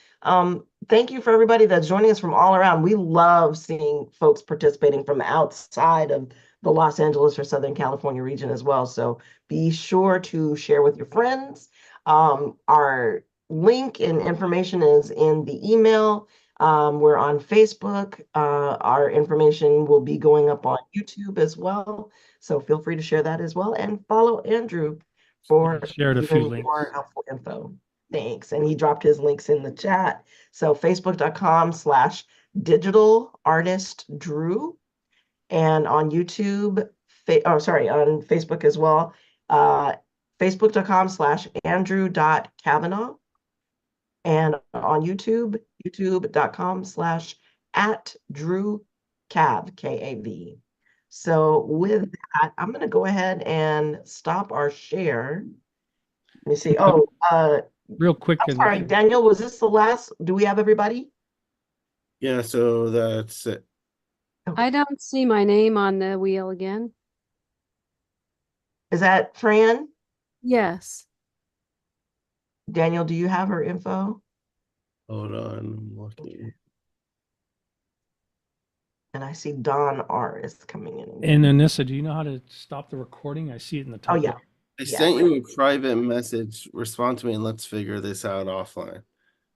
Thank you for everybody that's joining us from all around. We love seeing folks participating from outside of the Los Angeles or Southern California region as well. So be sure to share with your friends. Our link and information is in the email. We're on Facebook. Our information will be going up on YouTube as well. So feel free to share that as well and follow Andrew for Shared a few even links. more helpful info. Thanks. And he dropped his links in the chat. So facebook.com/digitalartistdrew and on YouTube, on Facebook as well. Facebook.com/Andrew.Kavanagh. And on YouTube, youtube.com/@DrewCav, Kav. So with that, I'm going to go ahead and stop our share. Let me see. Oh, Real quick. I'm sorry, Daniel, was this the last? Do we have everybody? Yeah, so that's it. I don't see my name on the wheel again. Is that Fran? Yes. Daniel, do you have her info? Hold on, I'm looking. And I see Don R is coming in. And Anissa, do you know how to stop the recording? I see it in the top. Oh, yeah. right. I sent you a private message. Respond to me and let's figure this out offline.